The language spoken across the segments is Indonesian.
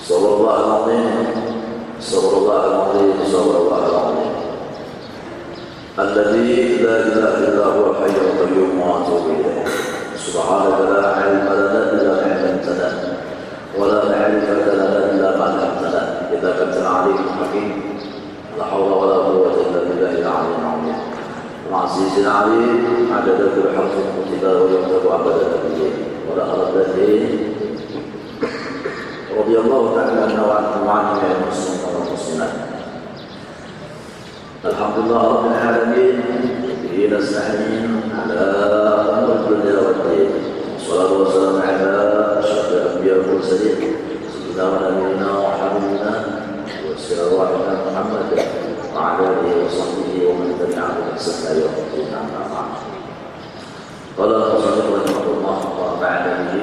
صلى الله العظيم صلى الله العظيم صلى الله العظيم الذي لا إله إلا هو الحي القيوم وأتوب إليه. سبحانك لا علم لنا إلا ما علمتنا ولا معرفة لنا إلا ما علمتنا إنك أنت العليم الحكيم. لا حول ولا قوة إلا بالله العلي العظيم العزيز العليم. عدد كل حرف كتب ويكتب عدد نبيه ولا أردته. رضي الله تعالى عنه وعن جميع المسلمين والمسلمات. الحمد لله رب العالمين به نستعين على أمر الدنيا والدين. والصلاة والسلام على أشرف الأنبياء والمرسلين سيدنا ونبينا وحبيبنا وسيدنا محمد وعلى آله وصحبه ومن تبعهم بإحسان إلى يوم الدين. أما بعد. قال المصنف رحمه الله وبعد به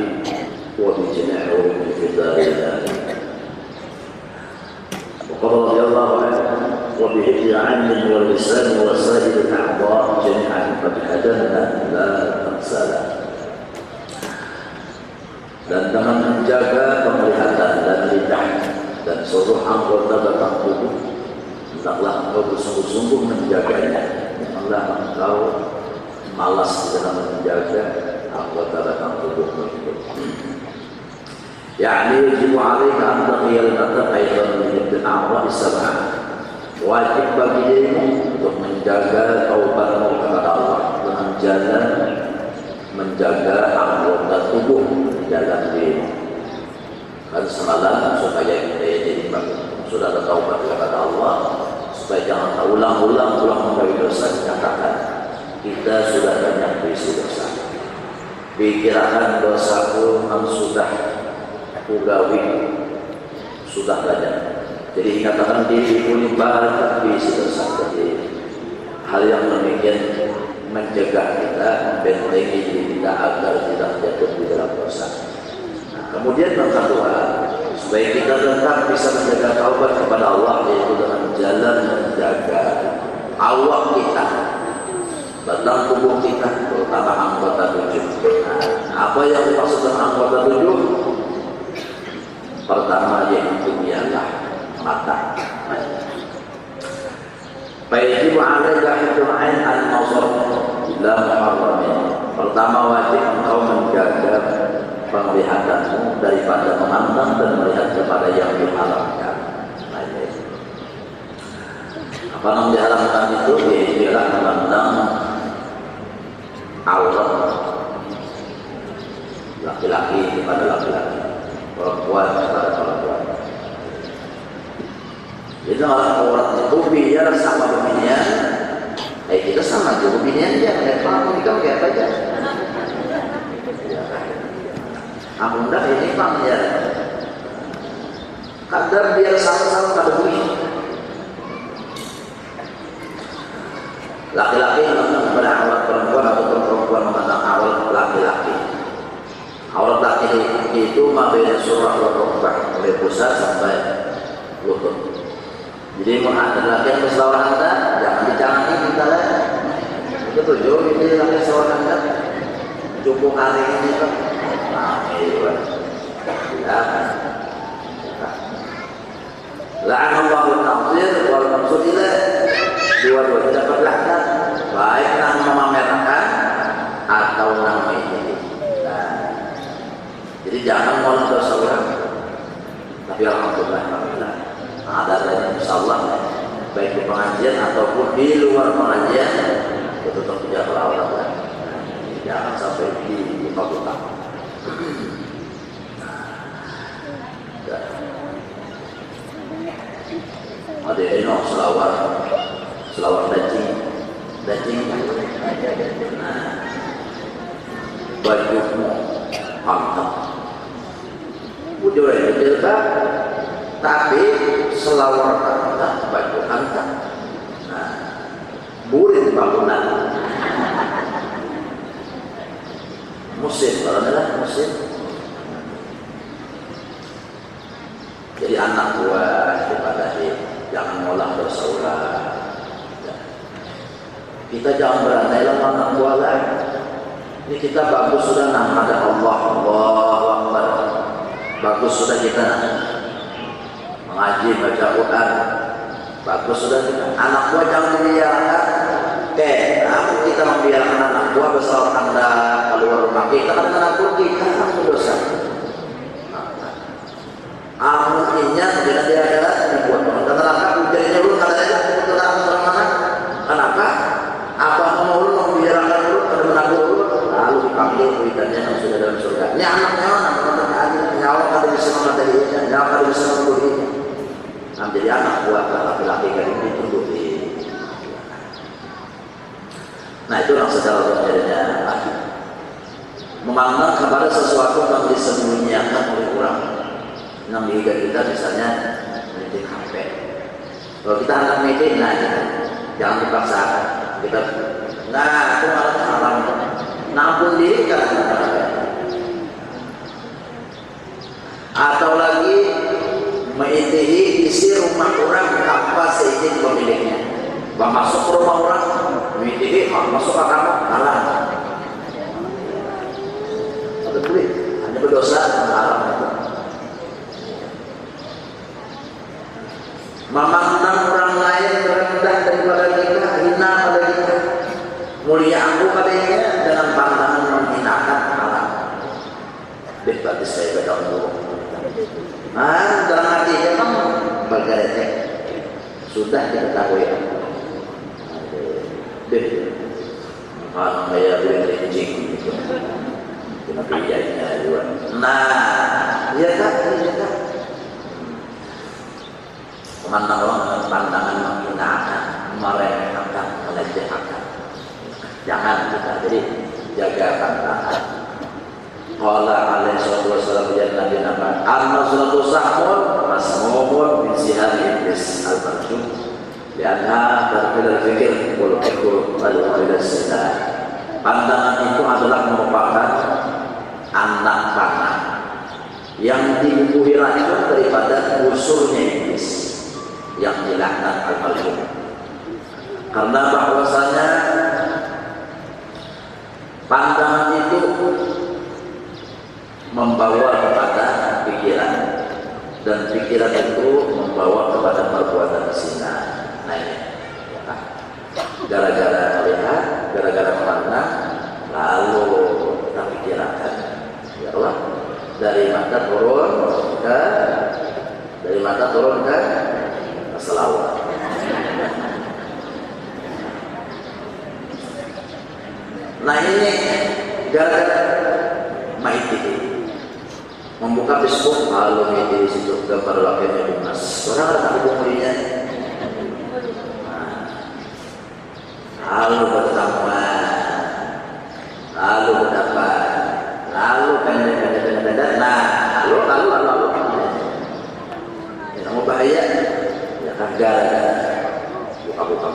وبجميع علوم الكتاب وقال رضي الله عنه وبحفظ عين واللسان وسائر الأعضاء جميعا قد هدانا لا تنسانا. Dan dengan menjaga penglihatan dan lidah dan seluruh anggota batang tubuh, hendaklah engkau bersungguh-sungguh menjaganya. Janganlah engkau malas di dalam menjaga anggota batang tubuhmu itu. Yani wajib alaika an taqiyal aidan min al-a'dha'i sab'ah. Wajib bagi dirimu untuk menjaga taubatmu kepada Allah dengan jalan menjaga anggota tubuh di dalam dirimu. Kan semalam supaya kita jadi sudah ada taubat kepada Allah, supaya jangan ulang-ulang membawa dosa, dikatakan kita sudah banyak berisi dosa. Pikirkan dosaku yang sudah kugawi sudah banyak. Jadi katakan diriku ini banyak berisi dosa. Jadi hal yang demikian mencegah kita, membentengi diri kita agar tidak jatuh di dalam dosa. Nah, kemudian yang kedua, supaya kita tetap bisa menjaga taubat kepada Allah, yaitu dengan jalan menjaga awak kita, batang tubuh kita, terutama anggota tubuh. Nah, apa yang dimaksud dengan anggota tubuh? Pertama yaitu ialah mata. Wajib alaika hifdzul ain an-nazar ila muharramin. Pertama wajib engkau menjaga penglihatanmu daripada memandang dan melihat kepada yang diharamkan. Apa yang diharamkan itu? Yaitu memandang aurat laki-laki kepada laki-laki, perempuan kepada perempuan. Jadi orang aurat itu biar sama beginian, kita sama juga beginian aja. Kayak kamu nikah kayak apa aja. Amun dah ini pang ya. Kadar biar sama-sama pada begini. Laki-laki memandang kepada aurat perempuan atau perempuan memandang aurat laki-laki. Aurat laki-laki itu mabena surah wa rukbah, mulai pusat sampai lutut. Jadi ada laki yang berselawat anda, jangan dicangani kita lah. Itu tujuh, ini laki selawat anda cukup hari ini kan. Nah, itu kan. La'anallahu al-naqdir wal maqsud ilaih. Dua-duanya dapat laknat, baik nang memamerkan atau nang ini. Nah, jadi jangan mau dosa orang, tapi alhamdulillah. Ada insyaallah baik di pengajian ataupun di luar pengajian tetap menjaga aurat. Jangan sampai dibuka-buka. Ada ini selawat daging. Nah, bajumu pantang. Bujur jilbab. Tapi selawat anda, baju anda, nah, burin bangunan, musim, kalau adalah musim. Jadi anak buah dipadahi, jangan ngolah dosa ulah. Kita jangan berandai lah anak buah lah. Ini kita bagus sudah nama ada Allah Akbar. bagus sudah kita mengaji baca Quran, bagus sudah kita. Anak buah jangan dibiarkan. Aku kita membiarkan anak buah besar tanda keluar rumah kita kan anak buah kita dosa. Mungkinnya tidak ada dibuat orang neraka ujarnya dulu katanya kebetulan orang mana? Kenapa? Apa mau lu membiarkan dulu pada menabur dulu lalu dipanggil kuitannya yang sudah dalam surga. Ini anaknya nyawa kada bisa memateri nyawa kada bisa memberi. Jadi anak buah laki-laki kan ini tunduk di. Nah itu yang secara umumnya memandang kepada sesuatu yang disembunyikan oleh orang. Yang dihidup kita misalnya meeting HP. Kalau kita anak meeting, nah jangan dipaksakan. Kita, nah itu malah haram. Nampun diri kan. Atau lagi mengitihi isi rumah orang tanpa seizin pemiliknya. Masuk ke rumah orang, mengitihi masuk ke kamar, haram. Ada kulit, hanya berdosa, haram. Memandang orang lain rendah daripada kita, hina pada kita, mulia aku padanya dengan pandangan menghinakan haram. Berarti saya beda umur. Dalam hati kita bergerak sudah diketahui. Kalau saya boleh kencing, kenapa jadinya juga? Nah, iya tak, iya tak. Memandang orang dengan pandangan menghinakan, meremehkan, melecehkan. Jangan kita, jadi jaga pandangan. Qala alaihi salatu wassalam ya Nabi Muhammad, "An-nasratu sahmun masmumun min sihari iblis al-marjum." Lianna terpilih fikir wal fikr wal ila. Pandangan itu adalah merupakan anak panah yang dibubuhi racun daripada musuhnya iblis yang dilaknat al-marjum. Karena bahwasanya pandangan itu membawa kepada pikiran dan pikiran itu membawa kepada perbuatan zina. Nah ini gara-gara melihat, gara-gara memandang, lalu kita pikirkan ya Allah dari mata turun ke selawat. Nah ini gara-gara main TV, membuka Facebook, lalu di situ gambar lakinya Dimas. Orang ada tak hubungannya. Lalu berteman, lalu berdapat, lalu pendek. Nah, lalu. Yang mau bahaya, ya kan buka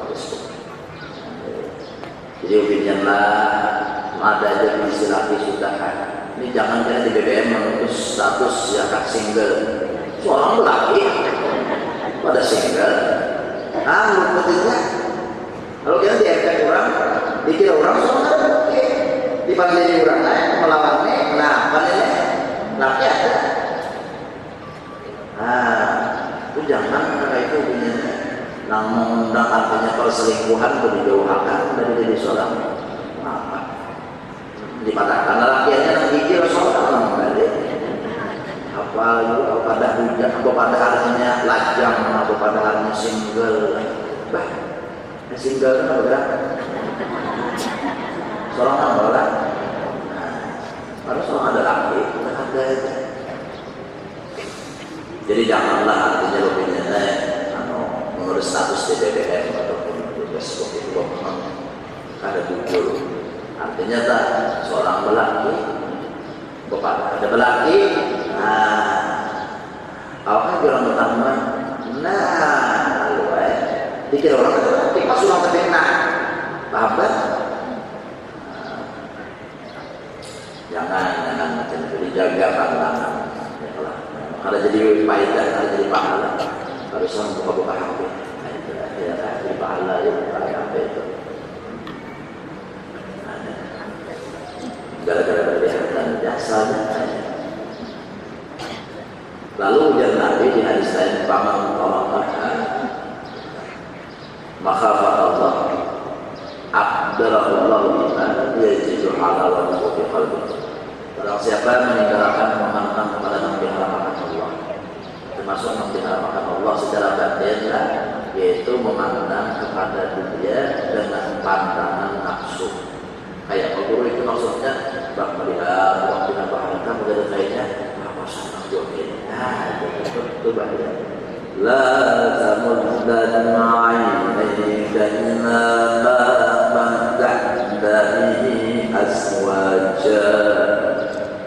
Facebook. Jadi ubinyanlah ada aja istilah sudah. Ini jangan kena di BBM mengutus status ya kan single. Seorang lelaki pada single. Luputnya. Kalau kita diangkat orang, dikira orang semua oke. Dibanding orang lain melawannya, nah panennya laki ada. Itu jangan karena itu ubinyannya. Namun artinya perselingkuhan itu dijauhkan dari diri seorang. Dipatahkan lakiannya nak gigil seorang balik. Apa itu pada hujan, apa pada harinya lajang, apa pada harinya single. Single apa berat? Seorang apa berat? Harus seorang ada laki, ada aja. Jadi janganlah artinya lebihnya mengurus status di BBM ataupun di Facebook itu memang ada jujur. Artinya tak seorang lelaki, ada lelaki. Apakah orang pertama? Lalu dikira orang lelaki pas ulang terkena, babat. Jangan macam itu, dijaga pandangan. Kalau jadi faedah, kalau jadi pahala, harusnya buka-buka HP. Ya, jadi pahala ya buka HP itu. Gara-gara kelihatan jasanya. Lalu ujar Nabi di hadis lain, "Faman talaqaha makhafatullah abdarahullah bima yajidu halalan fi qalbihi." Barang siapa meninggalkan memandang kepada memelihara makan Allah, termasuk memelihara makan Allah secara batin, yaitu memandang kepada dunia dengan pandangan nafsu. Kayak guru itu maksudnya bak melihat waktu bahkan menjadi lainnya apa sangat jokin. Nah, itu bahaya. La tamuddanna 'ainayka ila ma matta'na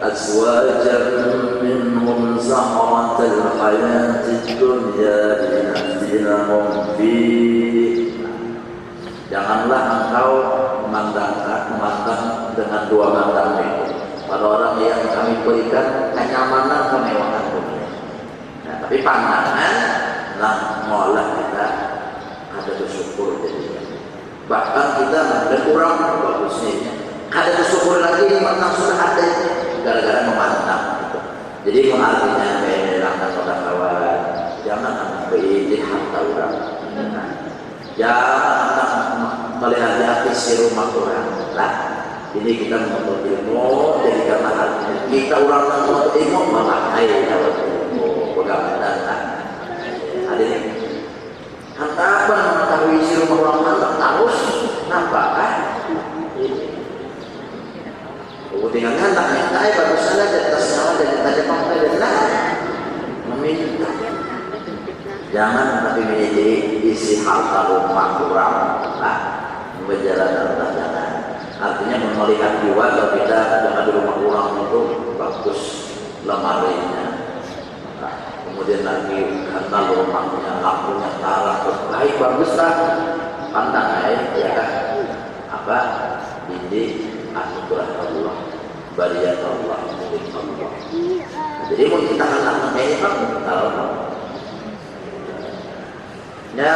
azwajan minhum zahratal hayatid dunya linaftinahum fihi. Janganlah engkau memandang dengan dua mata itu pada orang yang kami berikan kenyamanan kemewahan dunia. Nah, tapi pandangan malah kita ada bersyukur jadinya. Bahkan kita berkurang bagusnya. Ada bersyukur lagi memang sudah ada gara-gara memandang. Gitu. Jadi artinya melangkah kawan, jangan ambil harta orang. Jangan melihat di hati si rumah orang. Nah, ini kita menuntut ilmu, jadi karena artinya kita orang menuntut ilmu memakai dalam ilmu pegangan data. Hadirin, apa mengetahui si rumah orang harus nampak kan? Kemudian hendak minta, bagus saja di atas nyawa dan kita pakai dan meminta. Jangan tapi menjadi isi harta rumah kurang, berjalan jangan. Artinya melihat jiwa kalau kita jangan di rumah kurang itu bagus lemarinya. Kemudian lagi karena rumahnya lampunya tarah baik baguslah pandang ya kan apa ini anugerah Allah, bariat Allah, milik Allah. Jadi mau kita anak ini kan kalau ya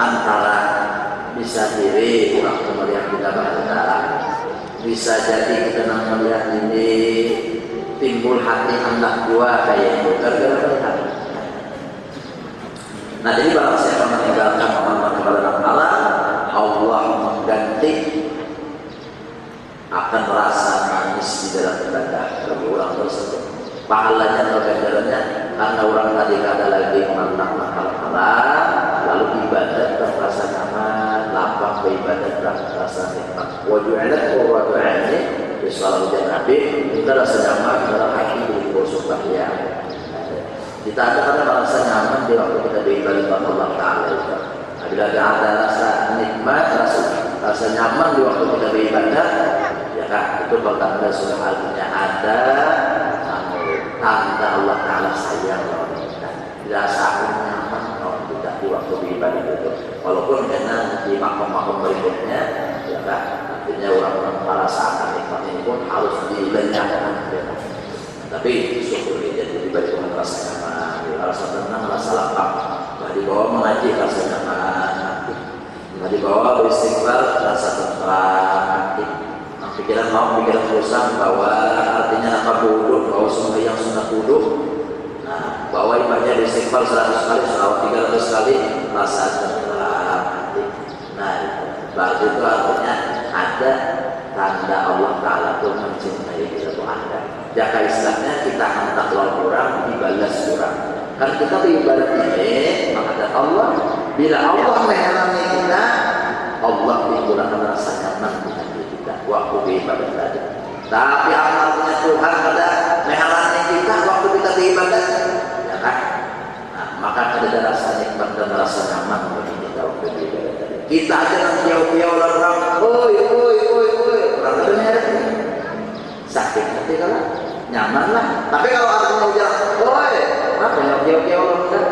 antara bisa diri orang melihat kita bahasa, bisa jadi kita melihat ini timbul hati anak dua kayak itu gara-gara melihat. Nah jadi barang siapa meninggalkan amanah kepada Allah mengganti akan rasa manis di dalam ibadah bagi orang tersebut. Pahalanya atau ganjarannya karena orang tadi ada lagi memandang halal, lalu ibadah terasa nyaman, lapang beribadah terasa nikmat. Wajulat qurratu 'aini di salat Nabi, kita rasa nyaman dalam hati di khusyuk ya. Kita ada karena merasa nyaman di waktu kita beribadah kepada Allah Taala. Bila ada rasa nikmat, rasa nyaman di waktu kita beribadah, ya kan? Itu pertanda sudah artinya ada tanda Allah Taala sayang kepada kita. Rasa nyaman kalau kita di waktu beribadah itu. Walaupun karena di makom-makom berikutnya, ya kan? Artinya orang-orang merasakan nikmat ini pun harus dilenyapkan. Ya kan? Tapi syukur jadi diberi Tuhan rasa nyaman, rasa tenang, rasa lapang. Di bawah mengaji rasa nyaman, di bawah beristighfar rasa tenang. Pikiran mau pikiran bosan bahwa artinya apa duduk, bahwa semua yang sunnah duduk. Nah, bahwa ibadah beristighfar 100 kali, selawat 300 kali, rasa tenang. Nah, berarti itu artinya ada tanda Allah Taala itu mencintai kita tuh ada. Jaka istilahnya kita hendak lawan kurang, dibalas kurang. Karena kita beribadah ini menghadap Allah. Bila Allah menghalangi kita, Allah menggunakan rasa nyaman dengan diri kita waktu beribadah tadi. Tapi amalnya Tuhan pada menghalangi kita waktu kita beribadah, ya kan? Nah, maka ada rasa nikmat dan rasa nyaman bagi kita waktu beribadah tadi. Kita aja yang jauh-jauh orang, oi, orang ada merek sakit nanti kalau nyaman lah. Tapi kalau artinya ujar, oi, apa yang jauh-jauh orang kan?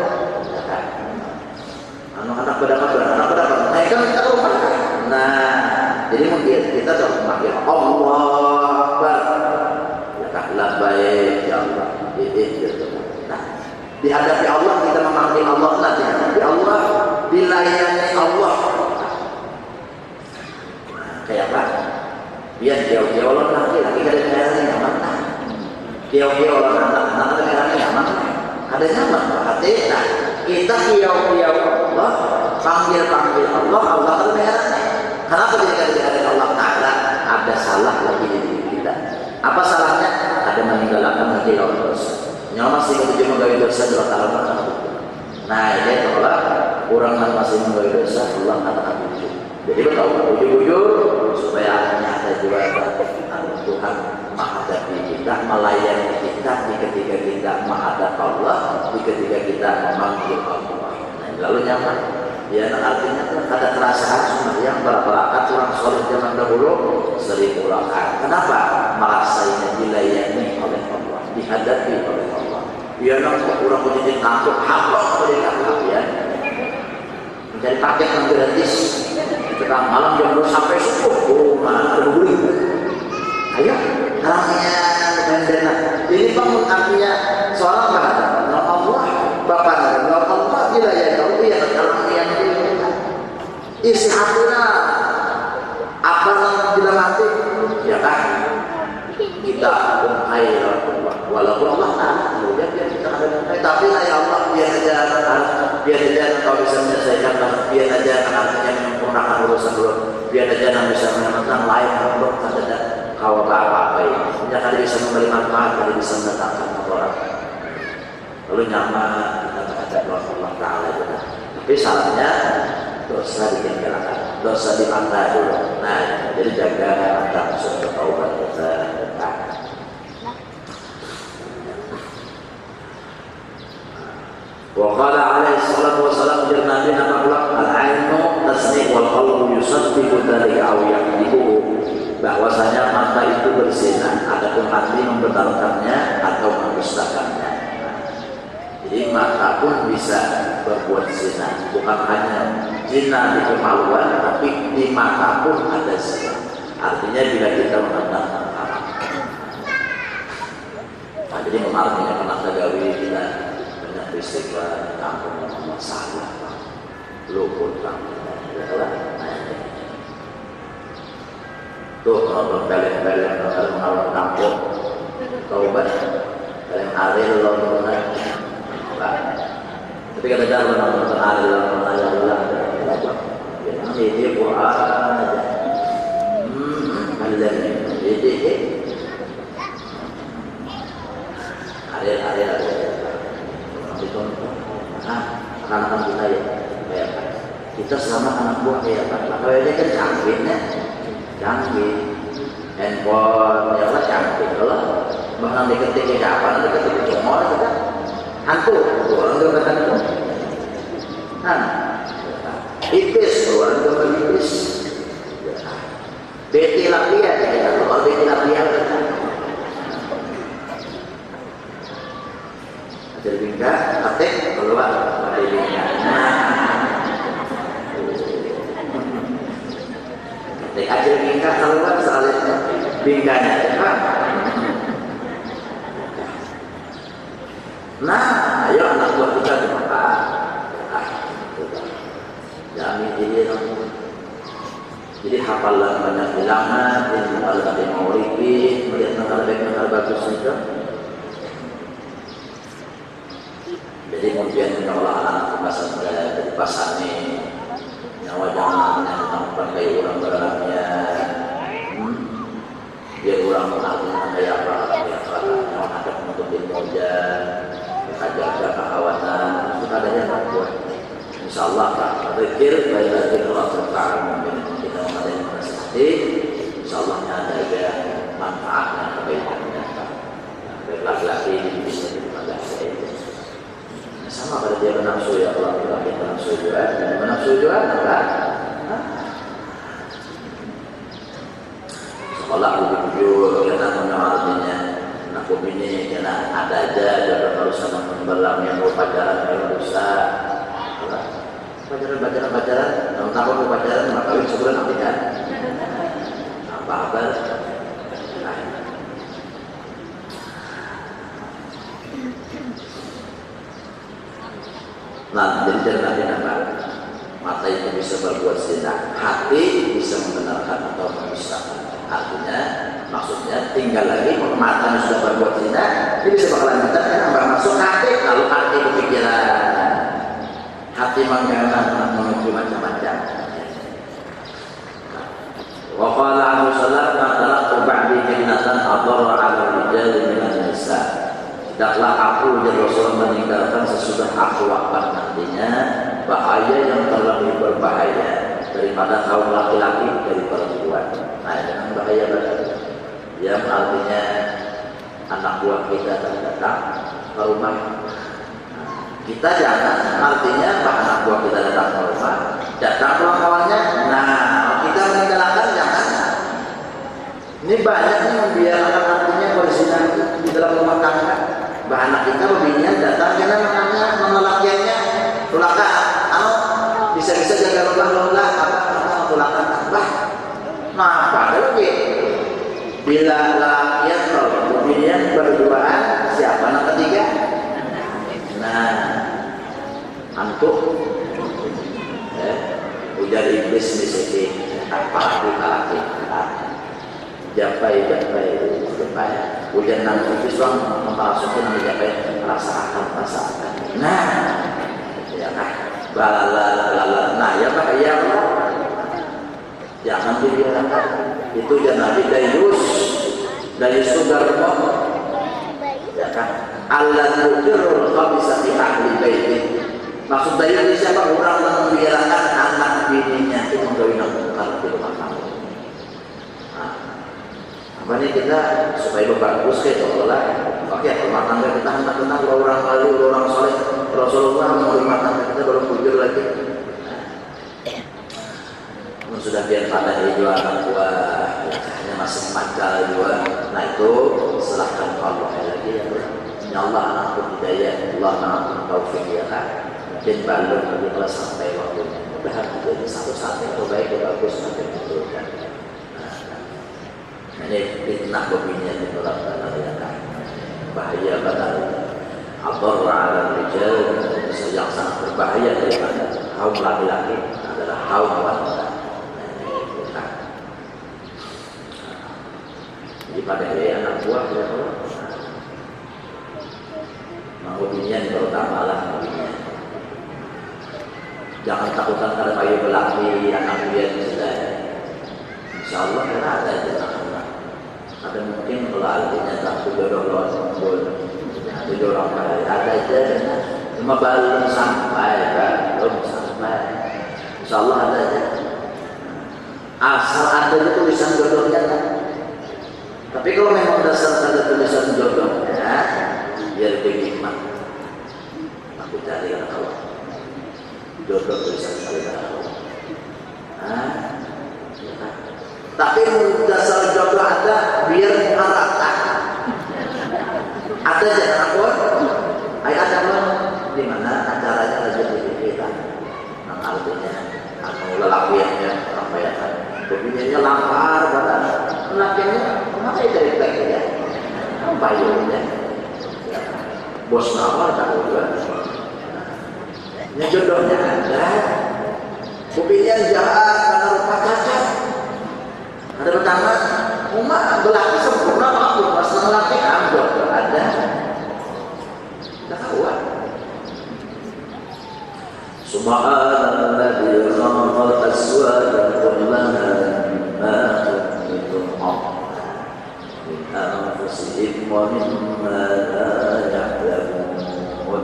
Anak-anak berdapat, naik kan kita rumah. Nah, jadi mungkin kita harus memanggil Allah Akbar. Ya kan, baik ya Allah. Gitu. Nah, dihadapi Allah kita memanggil Allah, dihadapi Allah, dilayani Allah. Nah, kayak apa? Biar jauh-jauh orang laki-laki kada dengarannya nyaman. Jauh-jauh orang anak ada dengarannya nyaman. ada nyaman hati. Nah, kita kiau-kiau Allah, panggil-panggil Allah, Allah akan mengherankan. Kenapa dikatakan Allah Ta'ala ada salah lagi di diri kita? Apa salahnya? Ada meninggalkan hati Allah dosa. Nyawa masih ketujuh menggawi dosa dua tahun. Nah, ini kalau orang yang masih menggawi dosa, Allah katakan tujuh. Jadi betul, ujung-ujung supaya akhirnya ada juga Tuhan menghadapi kita, melayani kita di ketika kita menghadap Allah, di ketika kita memanggil Allah. Nah, lalu nyaman. Ya, artinya kan ada kerasaan yang berapa orang soleh zaman dahulu 1000 rakaat. Kenapa? Merasanya dilayani oleh Allah, dihadapi oleh Allah. Ya, nampak orang menjadi takut, hafal mereka ya. Mencari paket yang gratis. Kita malam jam 2 sampai subuh, ada beli. Ayo, namanya pendana. Ini bangun artinya seorang berhadapan dengan Allah, Bapak dengan Allah dilayani Allah yang yang isi hatinya apa yang bila mati ya kan kita menghayal Allah walaupun Allah kemudian kita ada tapi ya Allah biar aja kau bisa menyelesaikan biar aja artinya menyempurnakan urusan dulu biar aja yang bisa menemukan lain untuk ada kau apa ini punya kali bisa memberi manfaat kali bisa mendatangkan orang lalu nyaman kita Allah Ta'ala juga tapi salahnya dosa ditinggalkan, dosa dipantai dulu. Nah, jadi jaga mata musuh taubat kita. Wa qala alaihi salatu wassalam Nabi naqala al-ainu tasdiq wal qalbu yusaddiqu dzalika aw yakdibu bahwasanya mata itu berzina adapun hati membenarkannya atau mendustakannya. Jadi mata pun bisa berbuat zina, bukan hanya zina di kemaluan, tapi di mata pun ada zina. Artinya bila kita memandang haram. Nah, jadi artinya pernah tergawi kita banyak peristiwa kampung masalah, luput kampung, tuh kalau berbalik-balik kalau mengawal kampung, taubat, kalian aril lalu tapi kata jangan menonton hari dalam menayang ulang ini Quran aja ada ini hari ditonton anak-anak kita ya kita selama anak buah ya maka ini kan canggih handphone ya Allah canggih kalau bahkan diketik ke apa nanti ketik cuma kita hantu, orang itu kata itu. Iblis, orang itu kata iblis. Beti lapian, kalau beti lapian jadi bingkai, katek, keluar dari bingkai. Katek aja bingkai keluar soalnya bingkainya, kan? Nah, ayo anak buah kita dimakan. Jamin diri kamu. Jadi hafalan banyak bilangan, ilmu al-qadim mauribi, melihat negara baik negara bagus itu. Jadi kemudian kalau anak pasar dari pasar ini, nyawa jangan tentang pakai orang berangnya, biar orang mengakukan kayak apa, nyawa ada penutup ilmunya. Jaga kekhawatiran kita adanya tak buat insyaallah tak berpikir baik Allah Ta'ala mungkin kita mengalami menasihati insyaallah ada juga manfaatnya kebaikannya laki-laki di sini pada saya sama pada dia menafsu ya Allah kita menafsu juga enggak sekolah bujur kita mengenalnya aku ini karena ada aja jangan harus sama membelam yang mau pacaran kalau rusak pacaran tahun pacaran maka kawin sebulan nanti kan apa nah jadi jangan apa mata itu bisa berbuat zina hati bisa membenarkan atau mendustakan artinya Maksudnya tinggal lagi mata yang sudah berbuat zina, dia bisa bakalan minta karena masuk hati, lalu hati berpikiran, hati mengganas menuju macam-macam. Wa qala Alaihi Wasallam taraktu ba'di fitnatan adarra 'ala rijali minan nisa. Tidaklah aku dan Rasul meninggalkan sesudah aku wafat nantinya bahaya yang terlebih berbahaya daripada kaum laki-laki dari perempuan. Nah, dengan bahaya berarti yang artinya anak buah kita datang ke rumah. Kita jangan artinya anak buah kita datang ke rumah, datang kawan-kawannya. Nah, kita meninggalkan jangan. Ini banyak yang membiarkan artinya berzina di dalam rumah tangga. Anak kita bininya datang karena menanya mengelaknya tulakan. Bisa-bisa jaga rumah apa tulakan bah. Nah, padahal bila lakian kalau bininya berduaan siapa anak ketiga? Nah, antuk ujar iblis di sini apalagi laki japai ujar nanti iblis orang memasukin menjapai rasakan. Nah, ya kan balala nah ya pak ya jangan dibiarkan itu jangan Nabi Dayus itu garmo ya kan Allah nujur bisa di ahli baiti. Maksud Dayus ini siapa? Orang yang membiarkan anak bininya itu menggawin mungkar di rumah tangga. Nah, apa nih kita supaya bagus kayak Allah. Oke, rumah tangga kita hendak orang lalu orang soleh Rasulullah mau rumah tangga kita belum bujur lagi. Sudah biar pada jual anak buah hanya masih macal juga. Nah itu serahkan ke Allah lagi ya Allah anak hidayah Allah anak taufik ya kan mungkin balon lagi kalau sampai waktunya mudah jadi satu-satu yang terbaik yang bagus nanti betul kan. Nah, ini fitnah begini yang diterapkan ya kan bahaya banget adarra 'ala rijal yang sangat berbahaya daripada kaum laki-laki adalah kaum wanita. Pada anak buah ya Allah mau binian terutama lah binian jangan takutkan karena kayu belaki anak binian sudah insya Allah karena ada anak ada mungkin kalau artinya tak jodoh jodoh orang baik ada aja cuma belum sampai insya Allah ada aja asal ada tulisan jodohnya kan. Tapi kalau memang dasar ada tulisan jodohnya, biar berhikmat. Aku cari kata Allah. Jodoh tulisan kata Allah. Tapi dasar jodoh ada, biar muharatan. Ada jangan aku. Ayat ada pun di mana acaranya lagi di kita. Nah artinya, anu lelakiannya apa ya kan? Begininya lapar pada lelakiannya. Maka dari baik ya, bayunya, bos nawar tahu juga. Yang jodohnya ada, buktinya jahat karena rupa cacat. Ada pertama, umat belaki sempurna aku pas lelaki ambil ada, kita tahu. Subhanalladzi khalaqal azwaja kullaha mimma tunbitul ardh anfusihim wa mimma la ya'lamun.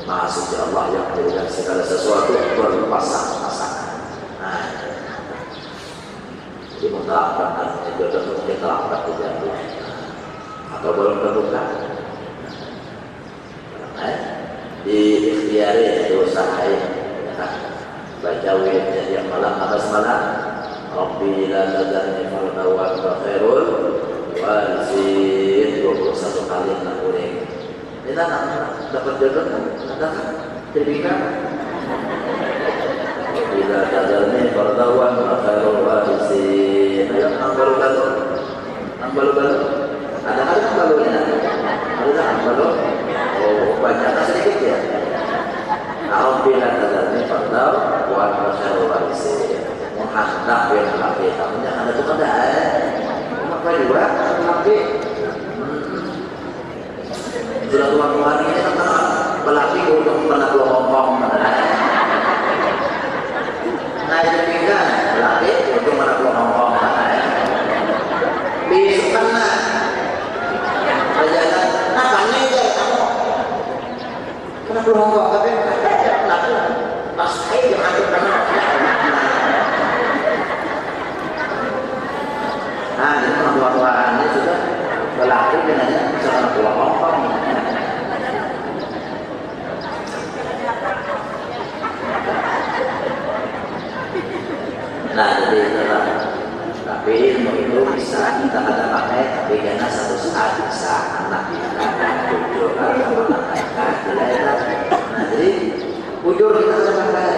Maha suci Allah yang menjadikan segala sesuatu berpasang-pasangan. Nah, jadi mengelakkan artinya jodoh mungkin terlambat terjadi atau belum terbuka. Di ikhtiari itu usahain baca wiridnya yang malam atas malam. Rabbi la tadarni farda wa anta khairul warisin 21 kali nak uring. Ini nak dapat jodoh ada kan? Terima. Rabbi la tadarni farda wa anta khairul warisin. Ayo nang baru-baru. Ada kan barunya? Ada kan baru? Oh, banyak sedikit ya. Rabbi la tadarni farda wa anta khairul warisin. Hendak yang laki tamunya ada tuh ada maka juga tua-tua ini kan belaki untuk pernah Hongkong nah itu pinggan belaki untuk pernah Hongkong besok kan nah berjalan nah kami aja kamu pernah Hongkong tapi pas saya yang ada pernah nah ini tua-tuaan ini sudah belaki dengan pernah Hongkong nah jadi itulah tapi ilmu itu bisa kita ada pakai tapi karena satu saat bisa anak kita ujur atau anak nah jadi ujur kita bisa pakai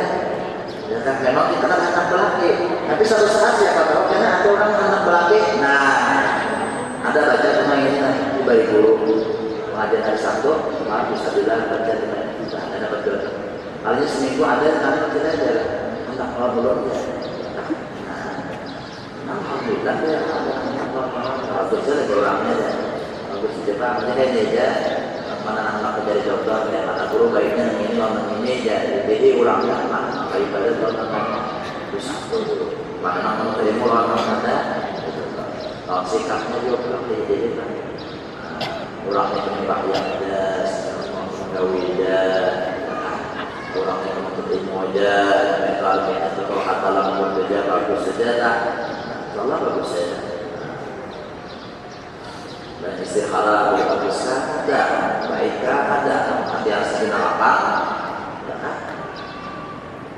ya kan memang kita kan anak belaki tapi satu saat siapa tahu karena ada orang anak belaki nah ada baca cuma ini di balik guru pengajian hari Sabtu maaf bisa bilang baca bisa ada dapat dua kalinya seminggu ada karena kita aja entah kalau belum ya alhamdulillah ya bagus saja orangnya ya bagus Jepang ini kan aja mana anak dari dokter ya kata guru baiknya ini ngomong ini aja jadi orangnya anak kayak pada dokter bisa tuh mana mau terima orang ada sikapnya juga jadi kan orangnya penyembah yang ada gawida orang yang terima aja mentalnya atau kata langsung saja bagus saja Allah bagus saja dan istikharah juga bisa ada baiknya ada hati yang sekitar apa ya kan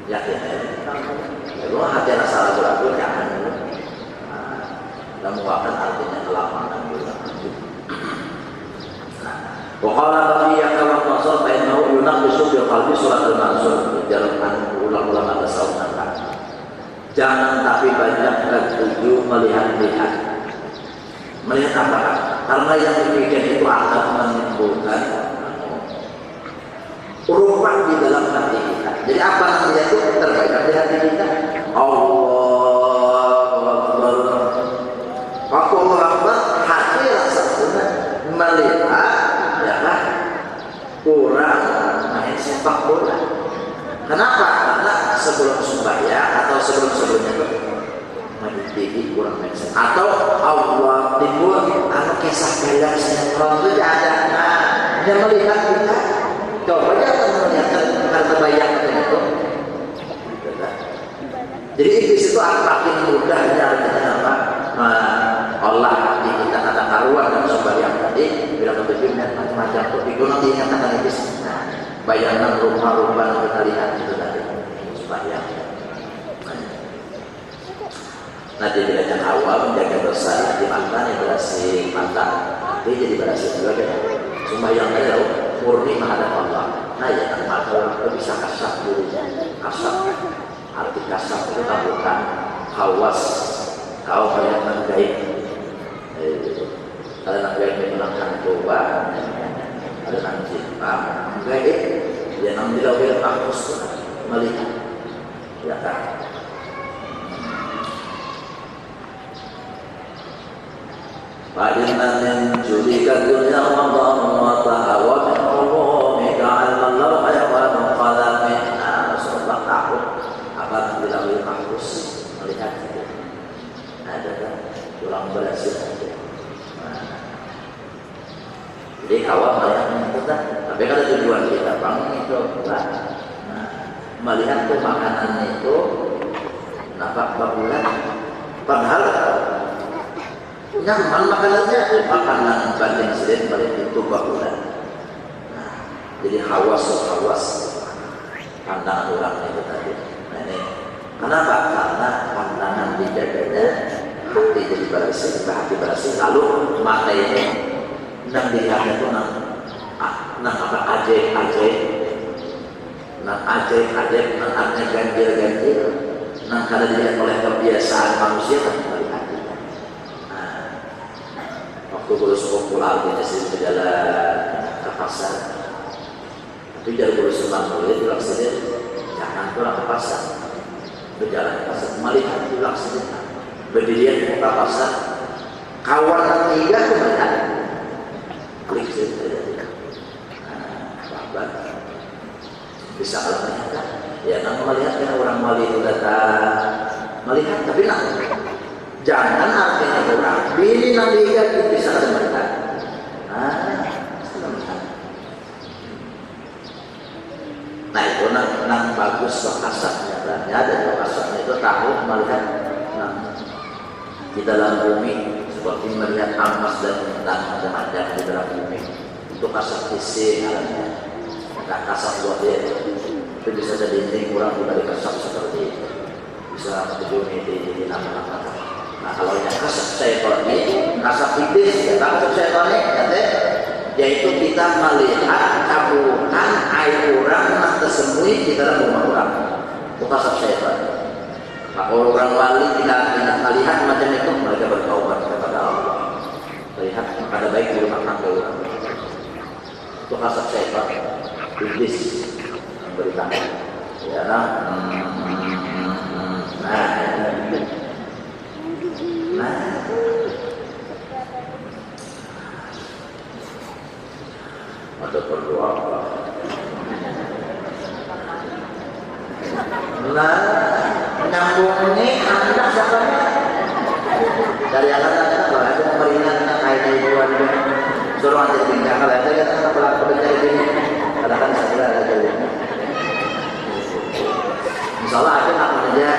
yakin ya hati yang salah berlaku jangan dan mengatakan artinya kelapangan juga Waqala baqiyaka wa qasar fa innahu yunaqisu bil qalbi surat al-mansur jalan ulama-ulama tasawuf jangan tapi banyakkan tujuh melihat-lihat apa? Karena yang demikian itu akan menimbulkan urutan di dalam hati kita. Jadi apa namanya itu terbayang di hati kita? Allahu Akbar. Allahu Akbar hati rasa senang melihat ya kan kurang main sepak bola. Kenapa? Karena sebelum sembahyang atau sebelum-sebelumnya itu meditasi kurang main sepak atau Allah timbul anu kisah film sinetron itu ada. Nah, dia melihat kita coba aja melihat karena terbayang itu. Jadi iblis itu makin mudahnya artinya apa? Allah hati kita kata karuan dan sembahyang tadi bilang kebetulan dan macam-macam itu nanti nyatakan iblis. Bayangan rumah-rumah yang kita lihat itu tadi sembahyang. Nanti bila yang awal menjaga dosa di mantan yang berhasil mantan, dia jadi berhasil juga kan? Sembahyang tadi lalu murni menghadap Allah. Nah ya kan maka orang itu bisa kasar dulu, kasar. Arti kasar itu bukan hawas, kau kayak menggaib. Kalau menggaib menyenangkan coba, ada nang cinta, menggaib. Dia nang dilawir kampus melihat, ya kan? Fa'inna min julika dunya wa dhamata wa min umumi ka'alman law hayawan qalamin. Rasulullah takut akan dilawir kampus melihat itu. Ada kan? Kurang berhasil saja. Jadi awal melihat itu kan, tapi kalau tujuan kita bangun itu lah, melihat tuh makanan itu nampak bagulan, padahal nyaman makanannya itu makanan banding sering balik itu bagulan. Jadi hawas pandangan orang itu tadi. Nah ini kenapa? Karena pandangan dijaganya hati jadi bersih, hati bersih, lalu mata ini nang dilihatnya itu nang apa ajaib nang artinya ganjil nang kada dilihat oleh kebiasaan manusia kan melihat kita. Waktu guru sekolah kita sering berjalan ke pasar, tapi dari guru semang boleh dilaksanakan jangan pulang ke pasar, berjalan ke pasar melihat dilaksanakan berdirian di muka pasar kawan tiga kemudian klik saja. Jangan artinya kurang. Bini Nabi itu bisa sebentar. Nah itu nang bagus kasarnya dan ada kasarnya itu tahu melihat di dalam bumi seperti melihat emas dan macam-macam di dalam bumi. Itu kasar fisik alamnya. Nah kasar buat dia itu bisa jadi dinding kurang dari kasar seperti itu. Bisa menjadi di nama-nama. Nah kalau yang kasar syaitan ini, kasar iblis ya, kasar syaitan ini, yaitu kita melihat caburan air orang yang tersembunyi di dalam rumah orang. Itu kasar syaitan. Nah kalau orang wali tidak melihat macam itu, mereka bertaubat kepada Allah. Melihat ada baik di rumah tangga orang. Itu kasar syaitan, iblis memberikan. Ya, ada berdoa. Nyambung ini anak siapa? Dari anak-anak kalau ada pemerintahan kayak ribuan suruh nanti bincang kalau ada kan pelaku mencari ini kadang-kadang saya kira ada jadi. Misalnya ada apa saja.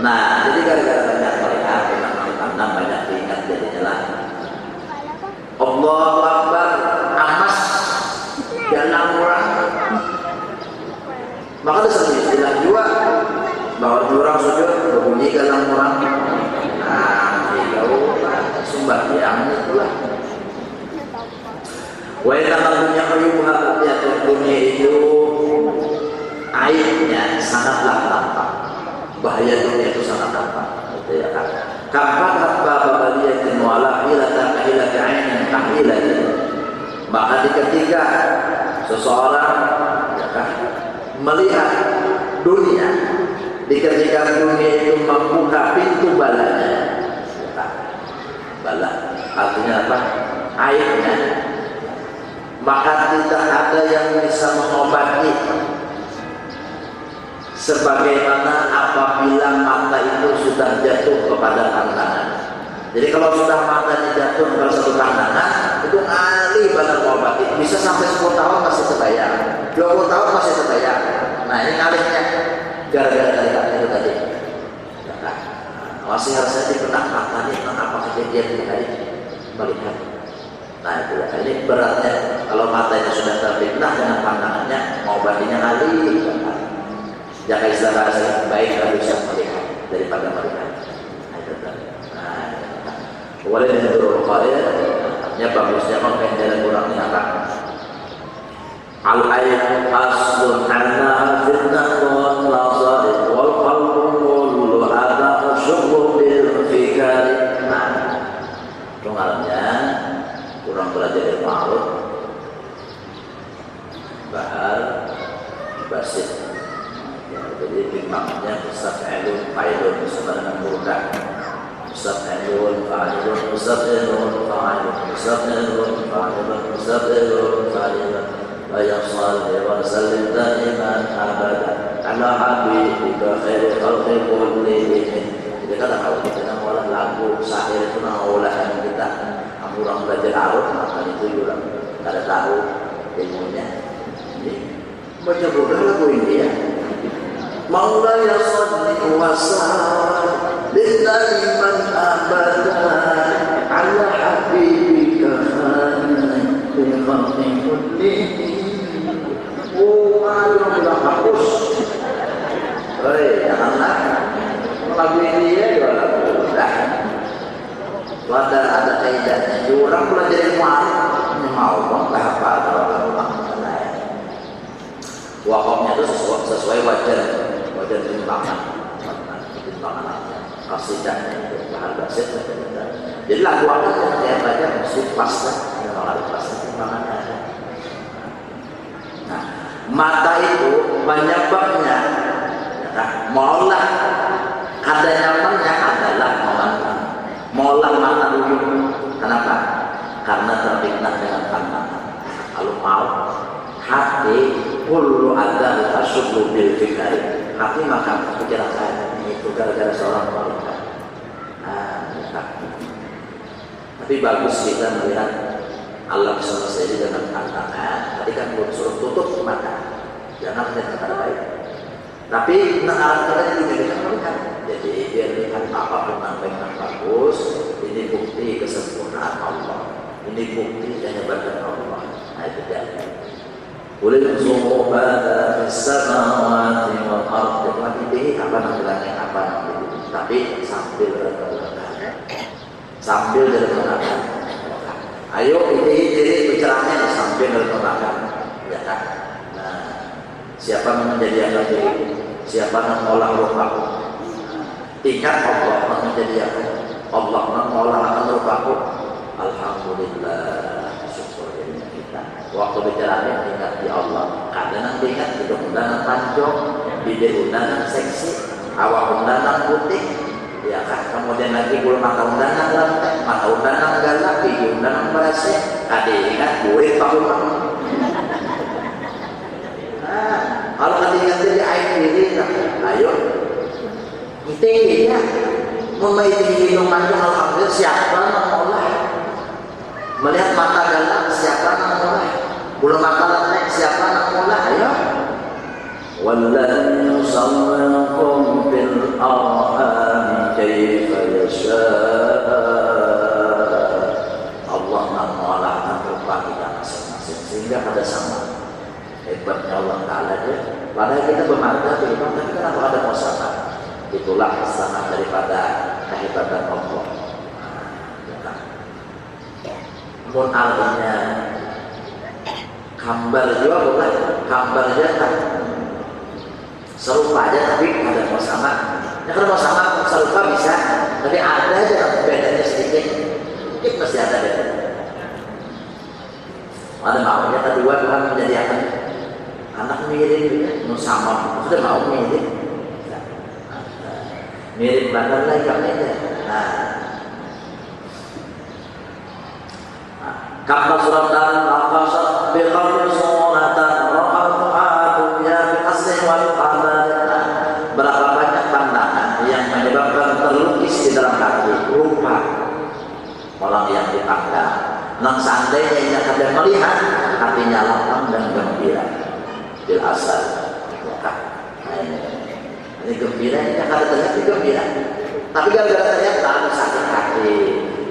Nah, jadi gara-gara banyak melihat, karena banyak diingat jadinya lah. Allahu Akbar, amas dalam orang. Maka disebut istilah juga bahwa orang sujud berbunyi dalam orang. Nah, itu sembahyang itulah. Wa ta'ala yuha ya dunia itu aibnya sangatlah tampak. Bahaya dunia itu sangat tampak. Gitu ya kan. Kapan babaliyatin wala hilata kahilati ainin kahilati. Maka ketika seseorang ya kan, melihat dunia, ketika dunia itu membuka pintu balanya, ya kan? Bala artinya apa? Airnya. Maka tidak ada yang bisa mengobati sebagaimana apabila mata itu sudah jatuh kepada tantangan. Jadi kalau sudah mata jatuh kepada satu tantangan, itu ahli banget mengobati. Bisa sampai 10 tahun masih terbayang, 20 tahun masih terbayang. Nah ini ngalihnya gara-gara dari itu tadi. Nah, masih harusnya dipernah matanya tentang apa kejadian di hari melihat. Nah itu ya, ini beratnya kalau matanya sudah terfitnah dengan pandangannya, mengobatinya kali. Jaga istilah saya baik kalau bisa melihat daripada melihat. Nah itu tadi. Boleh menurut saya, artinya bagusnya mungkin jalan kurangnya apa? Al-ayn aslun anna fitnatun la sarif wal qalbu kullu hadha syukur bil fikari. Nah, tunggalnya kurang belajar ilmu arut bahar basit. Jadi timbangnya mustaf'ilun fa'ilun sebenarnya murdah. Mustaf'ilun fa'ilun mustaf'ilun fa'ilun mustaf'ilun fa'ilun mustaf'ilun fa'ilun wa yasalli wa sallim daiman abada ala habibika khairi khalqi kullihim. Jadi kalau kita ngolah lagu syair itu olahan kita orang belajar arut maka itu juga kada tahu ilmunya. Jadi baca bukan lagu ini ya. Maulaya salli wa sallim daiman abada ala habibika khairi khalqi kullihim. Oh, ayo bilang hapus. Hei, janganlah lagu ini ya juga lagu dah. Ada kaidahnya. Orang belajar ilmu arut mau bangga apa kalau wakafnya itu sesuai wajar timbangan kasidahnya itu bahan basit. Jadi lagu apa yang saya baca mesti pas lah, memang harus pas timbangannya. Nah, mata itu banyak babnya. Maulah ada nyamannya adalah maulah mata dulu. Kenapa? Karena terfitnah dengan pandangan. Kalau mau hati kullu ada asyukur bil fikri. Hati maka pikiran saya ini gara-gara seorang wanita. Tapi bagus kita melihat Allah selesai dengan kata-kata. Tadi kan belum suruh tutup mata, jangan melihat kata baik. Tapi arah-arahnya juga kita melihat. Jadi biar lihat apapun yang bagus. Ini bukti kesempurnaan Allah. Ini bukti kehebatannya Allah. Nah itu dia. Boleh semua pada samawati wal ardh. Jadi apa namanya apa namanya. Tapi sambil berdoa. Sambil berdoa. Ayo ini bicaranya sambil berdoa. Ya kan? Nah, siapa yang menjadikan diri? Siapa yang mengolah rupaku? Ingat Allah yang menjadikan. Allah mengolah akan rupaku. Alhamdulillah, syukur kita. Waktu bicaranya ingat di Allah. Kadang ingat di undangan panjang, di undangan seksi, awak undangan putih, ya kan. Kemudian lagi belum mata undangan lantai, mata undangan galak, di undangan berhasil. Kadang ingat gue tahu. Kalau ketika jadi air diri, ayo, kita memaiti minuman yang alhamdulillah siapa mengolah. Melihat mata galak siapa mengolah. Bulu mata letek siapa mengolah. Ayo. Walladzi yusawwirukum fil arham kaifa yasha. Allah mengolah rupa kita masing-masing sehingga pada sama. Hebatnya Allah Ta'ala dia. Padahal kita bermata kehidupan, tapi kenapa ada masalah? Itulah sangat daripada kehebatan Allah. Mun artinya gambar juga bukan gambar aja kan serupa aja tapi ada sama. Ya kalau sama serupa bisa, tapi ada aja bedanya sedikit. Mungkin masih ada bedanya. Ada maunya kedua Tuhan menjadi apa? Anak mirip, nu sama, sudah mau mirip, mirip badan lagi kamera. Kapal suratan lafazat biqawl suratan ra'al ya bi asli wal qamal. Berapa banyak pandangan yang menyebabkan terlukis di dalam hati rupa orang yang dipandang. Nang seandainya ia akan melihat hatinya lapang dan gembira. Bil asal, ini gembira, ini akan terlihat gembira. Tapi gara-gara terlihat tak sakit hati.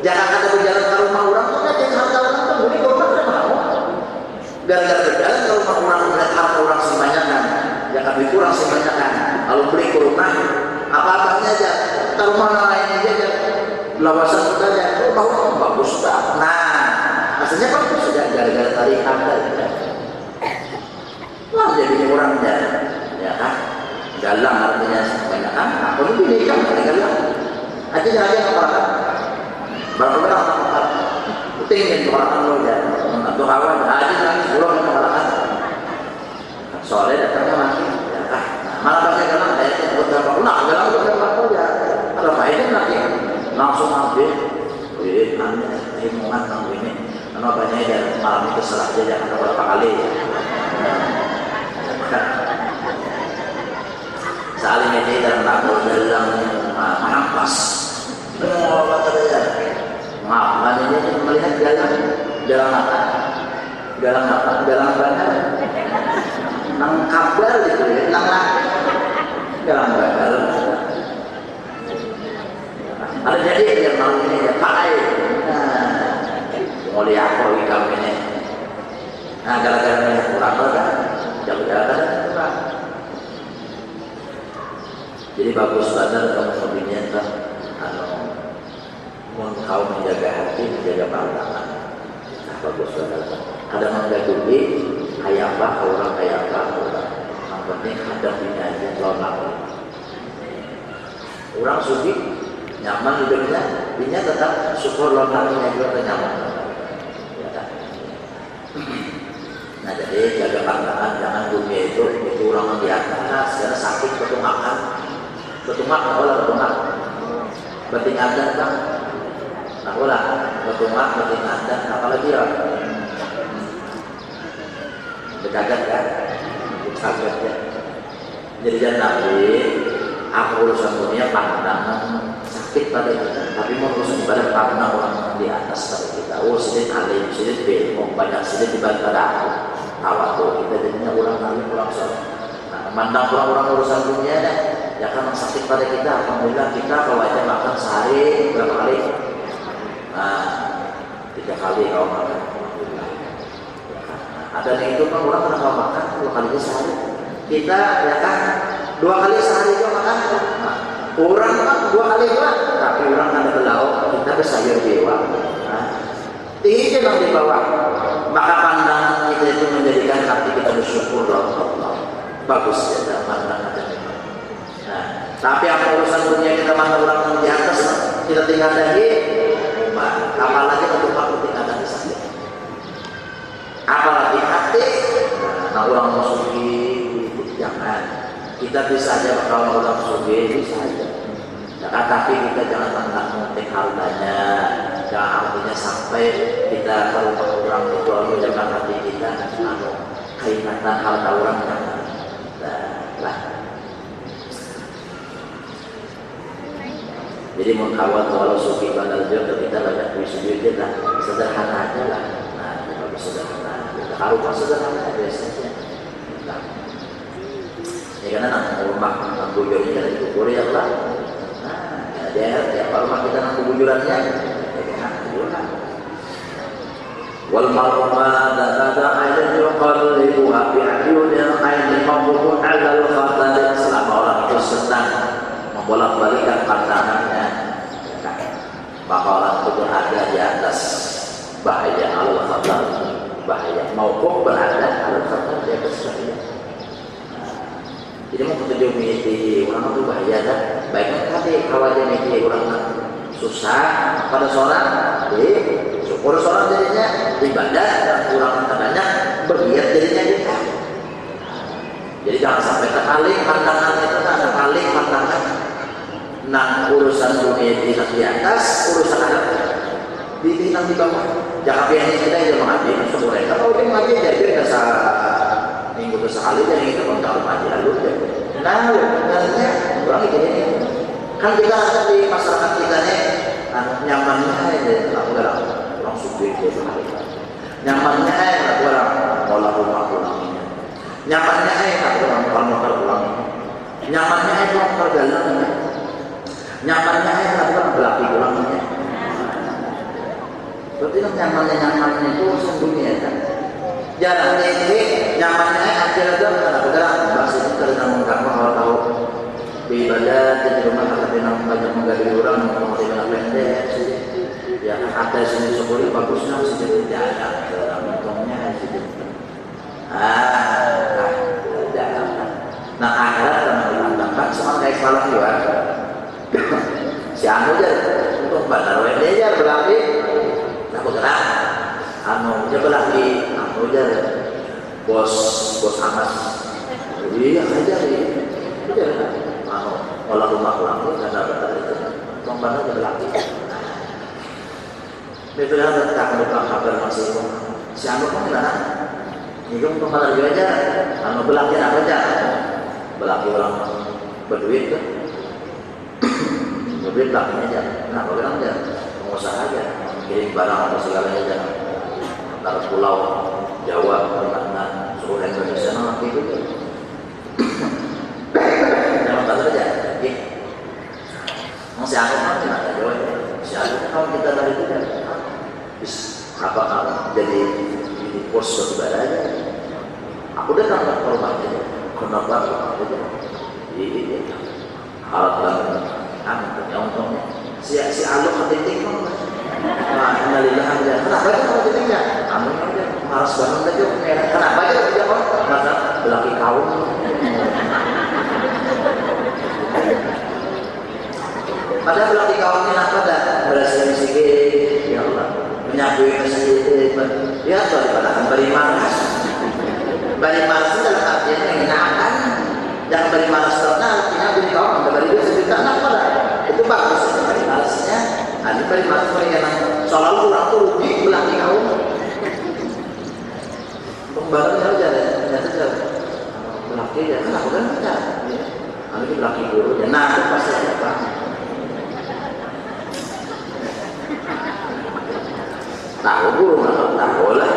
Jangan kata berjalan ke rumah orang, kok ada yang harta orang tuh, ini rumah tidak mau. Gara-gara berjalan ke rumah orang, melihat harta orang sebanyakan, jangan beli kurang sebanyakan. Kalau beli ke rumah, apa-apanya aja, ke rumah lain aja, lawasan kita aja, rumah orang bagus banget. Nah, maksudnya bagus sudah gara-gara tarikan tadi. Wah, jadi orangnya, ya kan? Galang artinya banyak kan? Kalau pilih kan galang. Aja jangan orang. Baru orang tinggi orang lo ya. Atau kawan aja jangan pulang ke orang. Soalnya datangnya mati, ya kan? Malah pakai galang kayak buat apa? Galang buat apa ya? Kalau baiknya nanti langsung ambil. Wih, aneh, hitungan tentang ini. Karena banyak ya malam itu serah aja jangan berapa kali. Saling ini dan takut dalam menampas. Apa katanya? Maaf, ini melihat jalan apa? Jalan apa? Jalan bandar. Nang kabar gitu ya, nang jalan bandar. Ada jadi yang malam ini ya pakai. Mau lihat apa ikan ini? Nah, gara-gara melihat kurang kan? Jalan-jalan kurang. Jadi bagus banget kamu hobinya kan, kau menjaga hati, menjaga pandangan. Nah, bagus banget. Ada menggaduhi, kayak apa orang, kayak apa orang. Yang penting hadapinya aja lama. Orang suci, nyaman hidupnya, dia tetap syukur lama-lamanya juga nyaman. Ya kan? Nah jadi jaga pandangan, jangan dunia itu orang di atas, karena sakit ketungakan. Betungan, olah betungan. Beting adan kan? Nah olah betungan, beting adan, apalagi ya? Berdagat kan? Kaget ya. Jadi jangan Nabi Apa urusan dunia pandangan sakit pada kita, tapi mau urusan ibadah pandang orang di atas pada kita. Oh sidin alim, sidin ilmu, banyak sidin dibantah aku. Awak tuh kita jadinya orang alim, orang soleh. Nah, memandang orang-orang urusan dunia deh, ya kan sakit pada kita. Alhamdulillah kita kalau aja makan sehari berapa kali? Nah, 3 kali kalau makan. Alhamdulillah. Ada yang itu kan orang pernah kalau makan 2 kali sehari. Kita ya kan 2 kali sehari juga makan. Nah, orang kan 2 kali juga, tapi orang ada belau, kita bersayur dewa. Nah, tinggi memang di bawah. Maka pandangan kita itu menjadikan hati kita bersyukur Allah. Bagus ya dalam pandangan kita. Nah, tapi apa urusan dunia kita mandang orang di atas, kita tinggal lagi. Apalagi untuk aku tinggalkan di sana. Apalagi hati, nah orang mau sugi jangan. Kita bisa aja kalau orang sugi bisa aja. Nah, tapi kita jangan menting hartanya. Jangan artinya sampai kita kalau orang itu menjaga hati kita, keinginan harta orang jangan. Nah. Jadi mengkawal kalau suki bandar juga kita banyak sujud kita sederhana aja lah. Nah, kalau sederhana, kita harus sederhana biasanya. Nah, ya karena nak rumah bujurnya kan dikuburi ya lah. Nah, dia rumah kita nak bujurannya, wal marma dada ayat yuqallibuha fi ayyunil aini mawdu'un 'ala al-khatar. Selama orang itu sedang membolak-balikkan pandangannya, maka orang itu berada di atas bahaya al-khatar, bahaya maupun berada al-khatar di atas bahaya. Jadi mau petunjuk mimpi orang itu bahaya dah. Baiknya tadi kawajan mimpi orang susah pada seorang, syukur seorang jadinya ibadah dan kurang banyak bergiat jadinya kita. Jadi jangan sampai terkalik pandangan itu, terkalik pandangan. Nah urusan dunia di atas, urusan anak di bawah. Jangan pilih kita yang mengaji masuk mereka. Kalau dia mengaji jadi kita minggu sekali jadi kita kalau mengaji lalu. Nah, sebenarnya orang ini kan kita di masyarakat kita nih nyamannya aja orang subjek itu nyamannya aja orang olah rumah ulangnya, nyamannya aja orang motor ulang, nyamannya aja orang perjalanan, nyamannya aja orang belakang ulangnya. Berarti nyamannya itu sembunyi kan. Jarang ini nyamannya akhirnya itu kadang-kadang bahasa karena mengkamu orang tahu di ibadah di rumah kadang banyak menggali orang mau tidak pendek ya ada sini sepuluh bagusnya sih tidak ada dalam untungnya sih nah akhirat karena dipandangkan sama kayak malam juga si anu aja untuk bandar wende aja berarti aku gerak anu aja berarti anu aja bos Anas iya aja aja anu olah rumah ulang itu karena betul itu kembali aja berarti itu kan kita akan buka kabar masih si anu kan gimana itu kembali aja anu berarti apa aja berarti orang berduit kan berduit belakangnya aja nah bagaimana aja pengusaha aja kirim barang atau segalanya aja antara pulau Jawa, Kalimantan, seluruh Indonesia nanti itu jangan tak saja masih aku kan tidak ada Jawa masih aku kalau kita dari itu kan apa jadi pos suatu aja aku udah tambah korbannya kenapa aku aja ini alat banget punya untungnya si aluk ketinting kan Alhamdulillah aja. Kenapa itu kalau ketintingnya? Kamu aja malas banget aja. Kenapa aja tidak kok? Karena belaki kaum. Padahal belaki kaum ini apa dah? Berhasil sedikit, ya Allah. Menyambui sedikit. Ya tuh dikatakan beri malas. Beri malas itu dalam artinya menyenangkan. Jangan beri malas karena artinya beri kaum. Beri dia sejuta anak pada. Itu bagus. Beri malasnya. Ada beri malas mereka yang soal orang tuh rugi belaki kaum. Pembarunya aja, ternyata belaki ya. Kenapa kan kita? Kalau kita laki gurunya. Nah, itu pasti ada Pak. Tahu guru nggak tahu lah.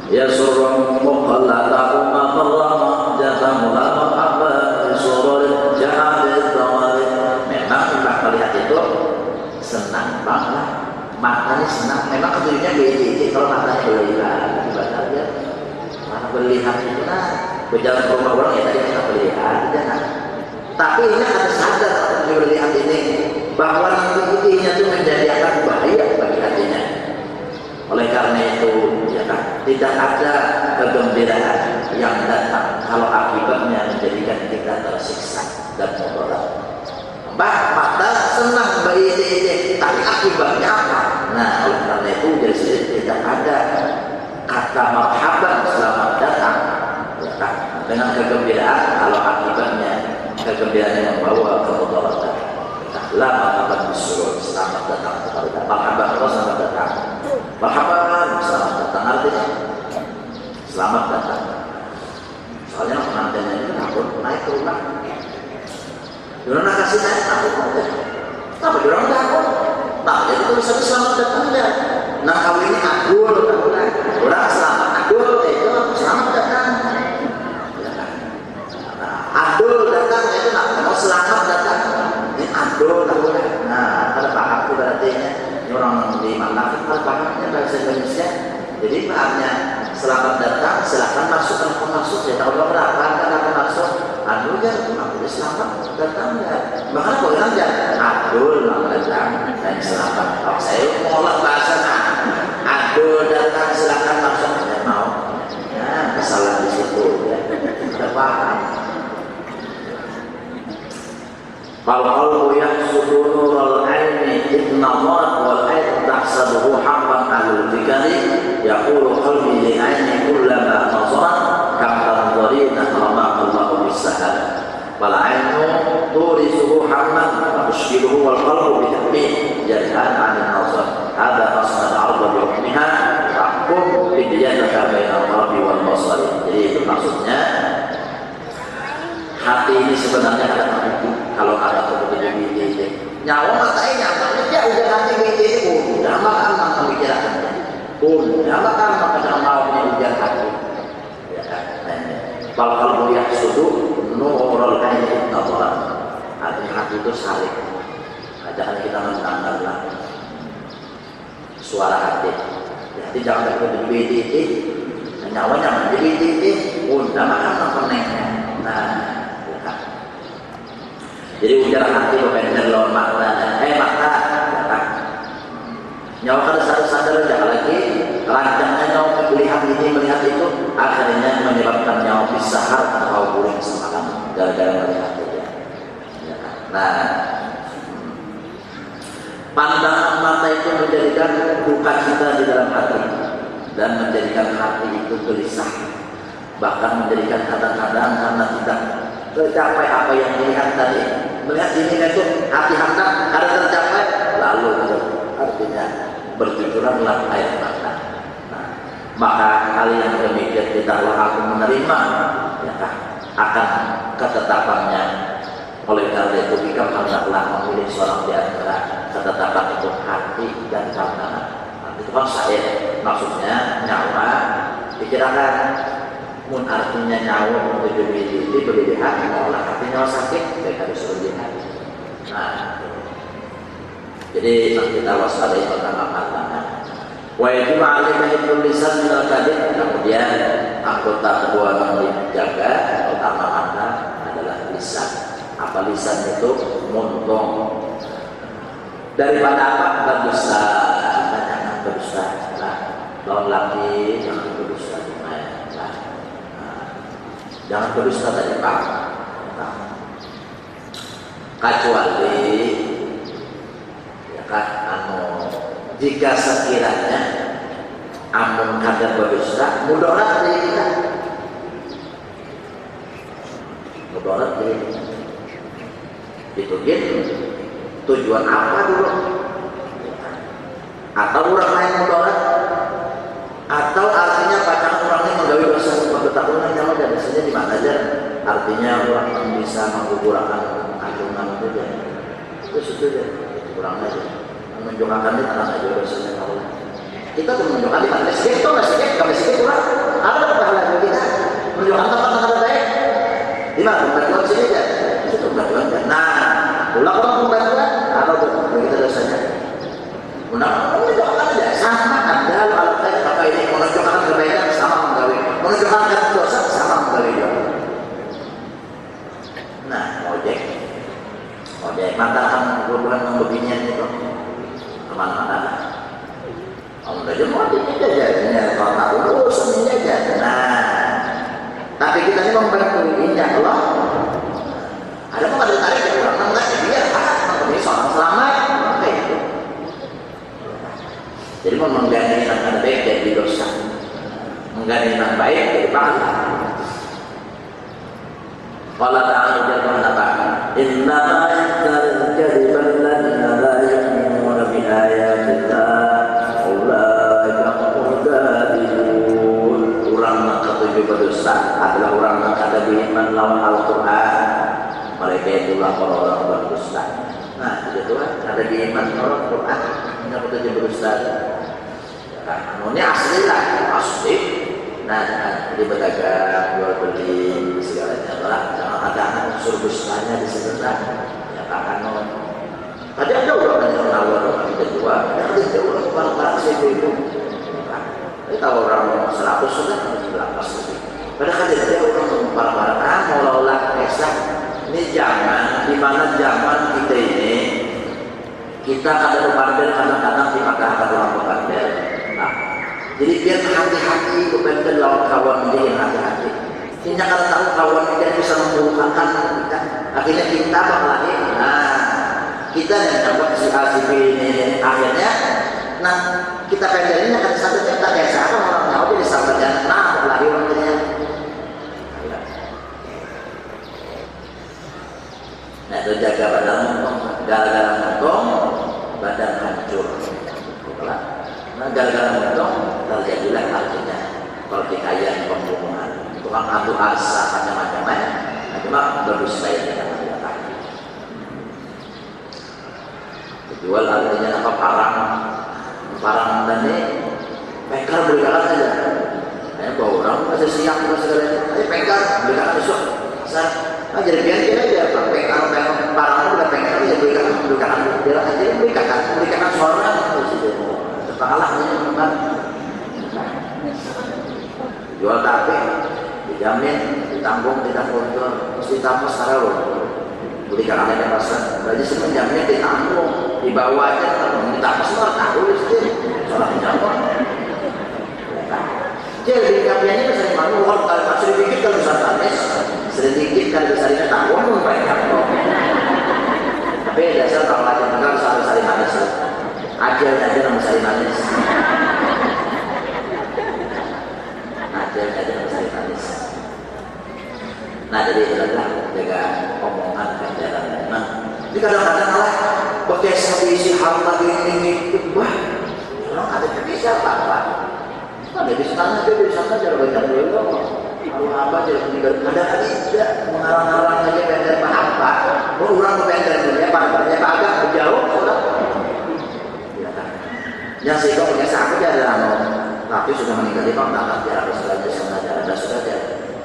Ya surah mukhallatahu maqallama jatamuha maqabba surah jahadid dawalid. Memang kita melihat itu senang banget, matanya senang. Memang ketujuhnya beda. Kalau matanya berlihat, ibadah dia mana berlihat itu nah berjalan ke rumah orang ya tadi kita berlihat aja nah. Tapi ini ada sadar kalau berlihat ini bahwa nanti intinya itu menjadi akan bahaya bagi hatinya. Oleh karena itu ya kan, tidak ada kegembiraan yang datang kalau akibatnya menjadikan kita tersiksa dan mudarat. Mata senang beride-ide, tapi akibatnya apa? Nah, oleh karena itu jadi tidak ada kata marhaban selamat datang ya kan? Dengan kegembiraan kalau akibatnya kegembiraan yang membawa kemudaratan. Lama akan disuruh selamat datang kepada marhaban, selamat datang. Marhaban, selamat datang artinya selamat datang. Soalnya pengantinnya itu takut naik ke rumah. Jurang kasih naik takut aja. Tapi jurang takut. Nah, jadi tulisannya selamat datang aja. Nah, kalau ini adul, orang selamat adul itu selamat datang. Nah, adul datang itu nak mau selamat datang. Ini adul takut. Nah, ada paham itu artinya. Orang di mana ada pahamnya bahasa Indonesia. Jadi pahamnya selamat datang, silakan masuk kalau masuk ya tahu berapa kan akan masuk. Aduh ya, aku selamat datang ya. Bahkan aku bilang ya, adul selamat datang dan selamat. Kalau saya mengolah bahasa nah, adul datang silakan masuk ya mau. Ya kesalahan di situ ya. Ada paham. Kalau yahsudu nurul ilmi idnamat wal aid tahsabuhu haqqan alul fikri yaqulu qalbi li aini kullama nazarat kam tanzarina rama Allahu bisahal wal ainu turisuhu hamman wa tushkiluhu wal qalbu bihaqmin jarihan anil nazar hadha asnad arda bi hukmiha tahkum bidiyanaka bainal qalbi wal basari. Jadi itu maksudnya hati ini sebenarnya ada bukti. Kalau ada kebetulan BDD nyawa matanya nyatanya dia udah nanti BDD udah makan maka bicarakan udah makan maka jangan maunya ujian hati ya kan. Kalau yang sudu nurul aini nazaran artinya hati itu salib. Jangan kita mendengar suara hati ya, hati jangan kebetulan BDD nyawanya menjadi BDD udah makan maka nengnya. Nah jadi ujar hati benar lawan makna makna nyawa kada sadar jangan lagi rancangnya nyawa melihat ini melihat itu akhirnya menyebabkan nyawa pisah atau burung semalam gara-gara melihat itu ya. Nah pandangan mata itu menjadikan duka cita di dalam hati dan menjadikan hati itu gelisah, bahkan menjadikan kadang-kadang karena tidak tercapai apa yang dilihat tadi, melihat ini itu hati hendak ada tercapai lalu artinya bercucuranlah air mata. Nah, maka hal yang demikian tidaklah aku menerima ya kan, akan ketetapannya. Oleh karena itu jika hendaklah memilih seorang di antara ketetapan itu hati dan pandangan. Itu kan saya maksudnya nyawa dikirakan mun artinya nyawa untuk jadi beli hati malah hati nyawa sakit kita harus beli hati. Nah, jadi kita waspadai pertama pandangan. Wa yajibu alaina tulisan minal kadhib. Kemudian anggota kedua yang dijaga pertama adalah lisan. Apa lisan itu? Muntong. Daripada apa? Berdusta. Jangan berdusta. Lawan laki jangan berdusta. Jangan berdusta tadi Pak. Kecuali ya kan, jika sekiranya amun kada berdusta, mudarat dari kita. Mudarat dari kita. Itu gitu. Tujuan apa dulu? Atau orang lain mudarat? Atau artinya pacar orang ini menggawe dosa bertahunan nyawa dan biasanya di mana aja. Artinya orang yang bisa mengukurkan kandungan itu ya. Itu ya, kurang aja. Menunjukkan ini tenang aja dosanya Allah. Kita tuh menunjukkan di mana sikit itu nggak sikit, kalau sikit kurang. Ada pahala kita menunjukkan tempat baik. Di mana pembantuan sini aja? Itu pembantuan kan. Nah, ulang pembantuan, apa tuh kita dosanya? Menunjukkan aja sama ada kalau apa ini menunjukkan kebaikan sama menggawe, menunjukkan dosa sama menggawe juga. Nah, ojek mantan hubungan membeginian itu kemana-mana. Kalau udah jemur ini aja, kalau tak lulus ini aja. Nah, tapi kita ini membantu ini Allah. Ada pun ada tarik ya orang enggak dia ini seorang selamat kayak itu. Jadi mau mengganti yang baik jadi dosa, mengganti yang baik jadi pahala. Allah Ta'ala berkata, Inna ma'aikal kadiban ladina la yu'minuna bi ayatillah ulaika mudadilun. Orang yang ketujuh berdosa adalah orang yang ada beriman lawan Al-Quran. Mereka itulah orang-orang berdosa. Nah, itu kan ada beriman lawan Al-Quran yang ketujuh berdosa. Ini asli lah, asli. Nah, jadi berdagang, jual beli segalanya lah. Jangan ada unsur dustanya di situ lah. Ya kan non. Tadi ada orang yang nawar kita jual, ada orang barang-barang itu. Kita tahu orang 100 sudah berlapas lebih. Padahal dia orang barang-barang mau laulah esah. Ini zaman, di mana zaman kita ini kita kadang-kadang dimakan orang pembandel. Jadi biar hati-hati kepada lawan kawan dia yang hati-hati. Kita kalau tahu kawan kita bisa membukakan kita, akhirnya kita bakal lagi. Nah, kita yang dapat si A si B ini akhirnya, nah kita pengennya kan satu kita kayak siapa orang tahu di sahabatnya, nah lagi waktunya. Nah itu jaga badan motong, gara-gara motong badan hancur. Nah gara-gara motong terjadilah artinya pertikaian pembunuhan. Tukang adu asa macam-macam ya. Nah cuma berdusta yang tidak dilakukan. Jual artinya apa parang dan ini pengkar belikan saja. Bawa orang masih siang juga segalanya. Pengkar belikan besok. Nah jadi biar dia aja pengkar parang udah pengkar ya belikan dia aja belikan seorang kalah kan jual tape dijamin ditanggung tidak kontrol mesti tambah sekarang loh belikan ada pasar berarti sebenarnya jaminnya ditanggung dibawa aja kalau ditambah semua tahu itu salah jawab jadi jaminnya sering manual kalau sedikit kalau misalnya sedikit kalau misalnya tanggung pun banyak tapi dasar kalau aja enggak sampai saling manis aja nama saya manis. Aja nama saya manis. Nah jadi itulah jaga omongan ganjaran. Nah, ini kadang-kadang lah pakai isi harta ini wah, orang ada yang bisa apa? Ada di sana aja di sana cara banyak dulu. Kalau apa jadi meninggal ada tidak mengarang-arang aja ganjar apa? Orang berganjar dunia banyak agak jauh orang. Yang sehingga punya sahabat adalah tapi sudah meninggal di Pak jarak istilahnya sengaja ada sudah ada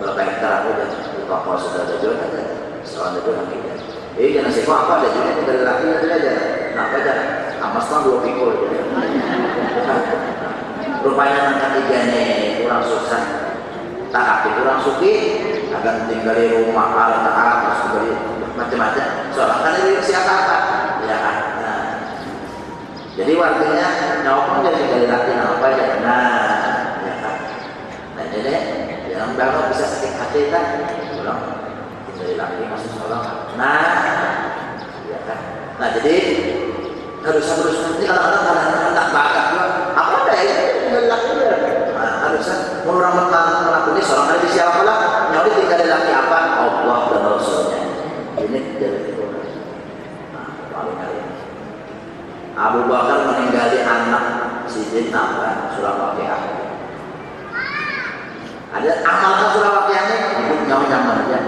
berapa hektar aku dan di Papua sudah ada juga ada setelah itu lagi ya. Jadi jangan sehingga apa ada juga itu dari laki itu aja. Nah apa aja? Amas kan 2 pikul. Rupanya yang ketiganya kurang susah, tak kurang suki, akan tinggal di rumah al tak tinggal di macam-macam. Soalnya kan ini siapa ya kan. Jadi artinya nyawapun jadi dari laki apa aja. Nah, ya kan. Nah jadi yang baru bisa sakit hati kan, orang dari laki masuk seorang. Nah, ya kan. Nah jadi harus nanti kadang-kadang tak bakat juga. Apa ada ya dari laki dia. Nah harusnya orang melakukan ini seorang dari siapa lah. Nyawap tinggal dari laki apa? Allah dan Rasulnya. Ini dari itu. Nah, paling kali. Abu Bakar meninggali anak Sidin Nabah Surah Waqiah. Ada amalkan surah waqiah hidup nyaman aja.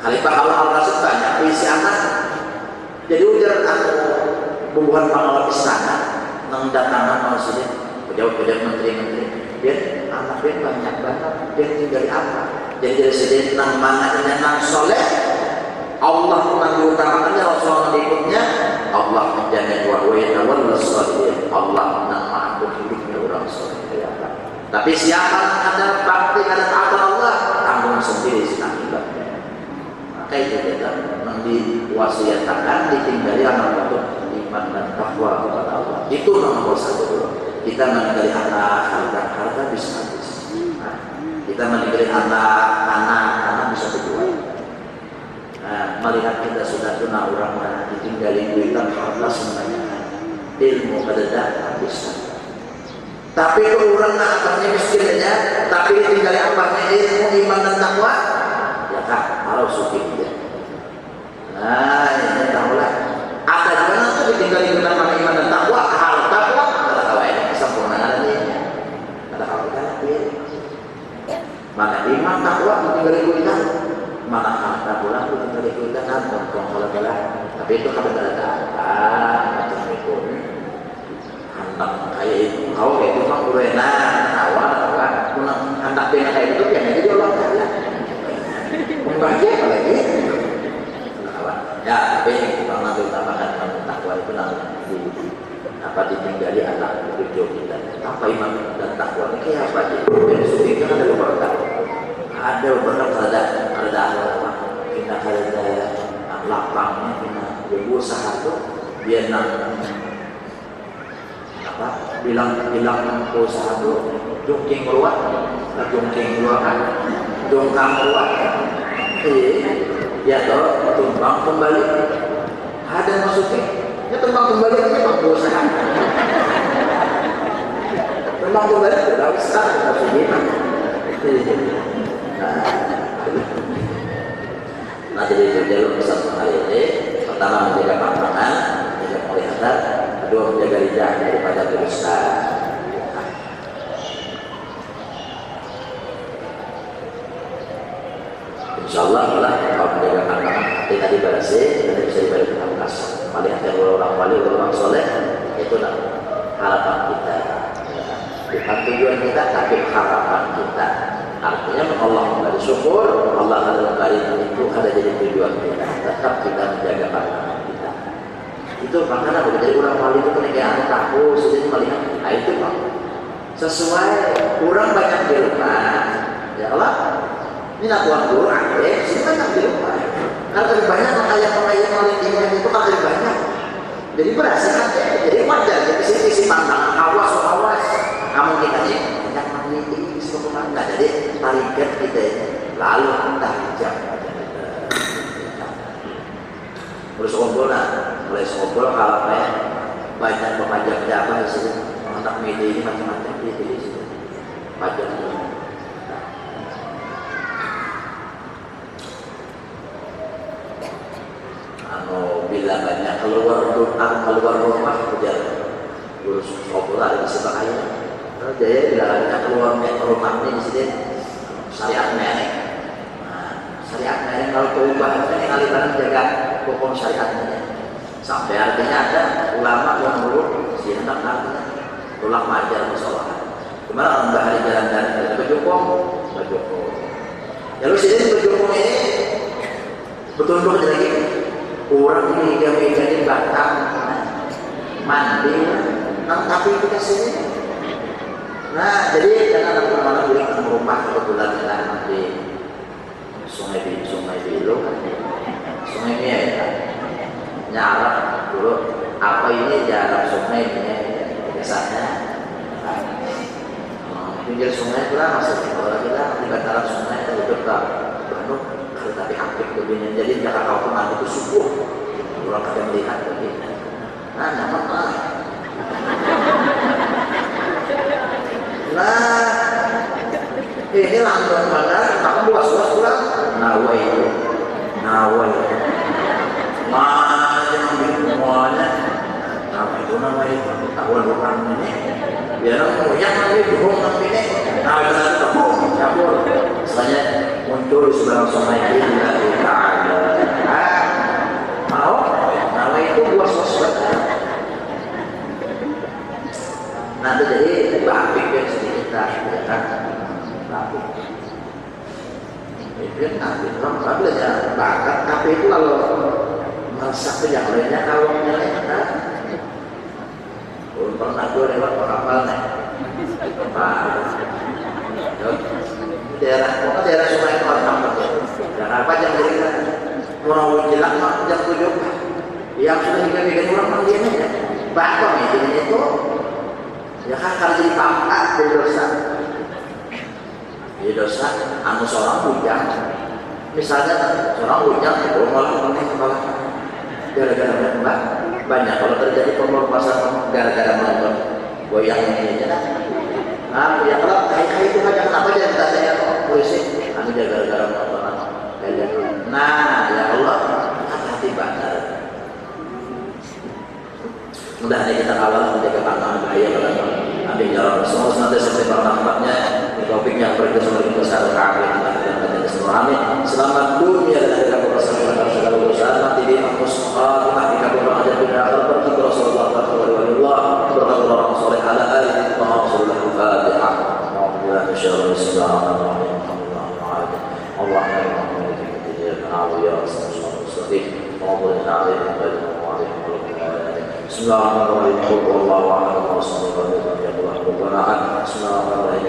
Khalifah Harun al-Rasyid banyak isi anak. Jadi ujar aku bubuhan pengawal istana nang datangan maksudnya pejabat-pejabat menteri-menteri. Dia anak dia banyak banget. Dia tinggal apa? Jadi presiden nang mana nang soleh. Allah mengutamakannya, Rasulullah berikutnya Allah menjamin wa yatawalla shalihin. Allah nang mengatur hidupnya orang soleh. Tapi siapa ada bakti ada taat Allah tanggung sendiri senang ibadahnya. Maka itu kita diwasiatkan ditinggali anak untuk iman dan takwa kepada Allah. Itu nomor satu dulu. Kita meninggali harta bisa habis. Kita meninggali anak bisa berdua. Melihat kita sudah tuna orang ditinggali duitan harta semuanya ilmu kada habis. Tapi orang akalnya miskinnya, tapi tinggal apanya ilmu iman dan takwa, ya kan harus suki dia. Nah ini tahulah. Ada juga nanti ditinggal dengan iman dan takwa, hal takwa ada tahu ini kesempurnaan ini. Ada hal kita mana iman takwa ditinggal kita, mana hal takwa ditinggal kita kan kontrol kalah. Tapi itu kan ada macam itu. Kayak itu, kau kayak itu mah enak, awal, pulang anak dengan kayak itu yang jadi Allah kaya, membahagia apalagi, ya tapi kita nanti tambahkan kamu takwa itu nanti apa ditinggali anak cucu kita, apa iman dan takwa ini kayak apa sih? Dari sudut kan ada beberapa, ada apa? Kita ada lapangnya, kita berusaha tuh biar bilang usaha itu jungking keluar kan jungkang keluar ya toh tumbang kembali ada maksudnya ya tumbang kembali itu bang usaha tumbang kembali sudah besar maksudnya nah jadi jalur pesan hari ini pertama menjaga pandangan menjaga penglihatan, kedua menjaga lidah daripada berdusta. Insyaallah malah kalau menjaga pandangan hati tadi bersih, nanti bisa dibayar dengan kas. Paling hati orang wali, orang soleh itu harapan kita. Bukan tujuan kita, tapi harapan kita. Artinya Allah memberi syukur, Allah akan memberi itu ada jadi tujuan kita. Tetap kita menjaga pandangan kita. Itu makanya begitu orang wali itu kayak takut, sudah melihat. Nah itu Pak. Sesuai orang banyak di rumah, ya Allah. Ini nak buat Quran, sini banyak di rumah. Karena lebih banyak pengayat iman itu kan lebih banyak. Jadi berhasil aja, jadi wajar. Jadi sisi pandangan awas. Kamu kita ini banyak meneliti semua enggak. Jadi target kita lalu tajam. Terus mulai ngobrol kalau banyak pemajang apa di sini, anak media ini macam-macam di sini. Pajak. Bila banyak keluar rumah kejar urus ngobrol ada di sebelah ayah. Jadi bila banyak keluar rumah ini di sini syariat merek. Syariat merek kalau perubahan ini aliran jaga hukum syariatnya. Sampai artinya ada ulama yang menurut si anak artinya ulama ajar masalah. Kemarin orang bahari jalan-jalan dari berjokong. Lalu sini berjokong ini betul-betul lagi. Orang ini meja-meja Batam mandi, tapi kita sini. Nah, jadi jangan lama-lama bilang ke rumah kebetulan kita di Sungai Bilo, Sungai Mia ya, nyarap dulu. Apa ini jarak sungai Mia biasanya? Pinggir sungai itu lah maksudnya kalau kita di bantaran sungai itu betul Bandung. Tapi aktif begini, jadi Jakarta Utara itu subuh orang kadang melihat begini. Nah, nyaman lah. Nah, ini lantuan mana? Tak buas-buas pulang. Nawai. Mana yang ambil semuanya? Nama itu namanya tahun orang ini. Biar orang yang ambil bohong ini. cabur. Misalnya muncul di seberang sungai ini kita ada. Mau? Nama itu was-was banget. Nanti jadi bapik yang sedikit ya kan? Bapik. Itu nanti orang belajar bakat, tapi itu kalau masak yang lainnya kalau nyalain kan? Belum pernah gue lewat kapal nih. Daerah sungai itu apa? Dan apa yang mereka mau jelas mah jam 7 yang sudah bikin orang mandiin aja. Bakong itu ya kan kalau jadi pangkat jadi dosa. Jadi dosa anu seorang bujang. Misalnya seorang bujang itu malah kepala gara-gara menembak banyak kalau terjadi pemerkosaan gara-gara menonton goyang ini aja. Ya kalau kayak itu aja kenapa jangan tanya polisi anu gara-gara menonton nah ya Allah hati-hati banget. Mudah-mudahan kita kawal menjaga pantangan bahaya pada ambil jalan semua nanti seperti pertama-tamanya topik yang berkesan kita secara kami dan semua amin. Selamat dunia dan akhirat bersama segala urusan nanti di kampus kita berdoa aja tidak berkat Rasulullah sallallahu berkat orang soleh ala alihi wa Rasulullah Al-Fatihah. Alhamdulillah insyaallah bismillahirrahmanirrahim. Bismillahirrahmanirrahim. Wallahu a'lam bishawab. Bismillahirrahmanirrahim. Wallahu a'lam Bismillahirrahmanirrahim.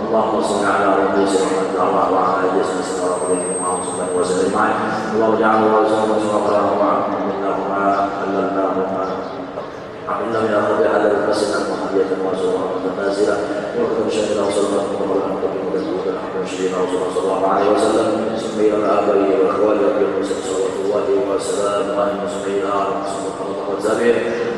Allahumma salli ala Muhammad wa ala alihi wa sallam. Allahumma ja'alna wa أعلم يا رب على الحسنة محمدية وسورة متنازلة وكتب شهدنا وصلنا وقبلنا وقبلنا وقبلنا وشرينا وصلى الله عليه وسلم سمي الآبائي والأخوال والمسلم صلوات الله وسلام على المسلمين على المسلمين والزابين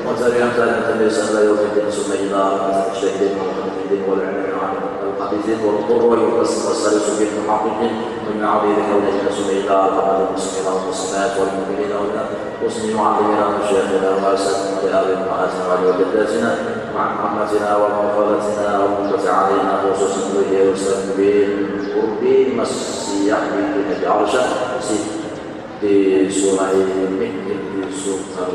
وزابين أمثال النبي صلى الله عليه وسلم سمينا على الشهيدين والمحمدين والعلمين على القديسين والقر والقسم والسلس بالمحققين ومن عظيم قولنا سمينا على المسلمين والمسلمات والمؤمنين وسلم علينا وشيخنا وأساتذتنا وأبنائنا وجداتنا وعن رحمتنا ومغفرتنا ومنة علينا خصوصا به وسلم قربي مسيح بنبي عرشه di sungai Mikir di Sultan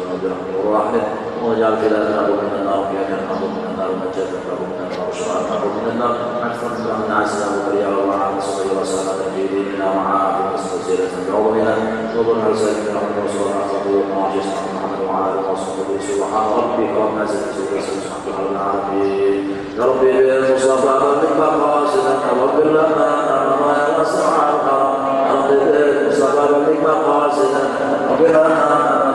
Rahim وجعل خلالنا أبو من النار وكيانا أبو من النار ونجاة أبو من النار وشرعا أبو من النار أكثر من عزنا وبريا وعلى صلى وسلم في ديننا وعافى وسيرة بعظمنا وظن رسالنا ومن رسول الله وقلنا وعجزنا محمد وعلى آله وصحبه سبحان ربك رب العزة والسلام على العالمين يا ربي بالمصطفى بالمقام قاصدا واغفر لنا ما يسعى الحرام يا ربي بالمصطفى بالمقام قاصدا واغفر لنا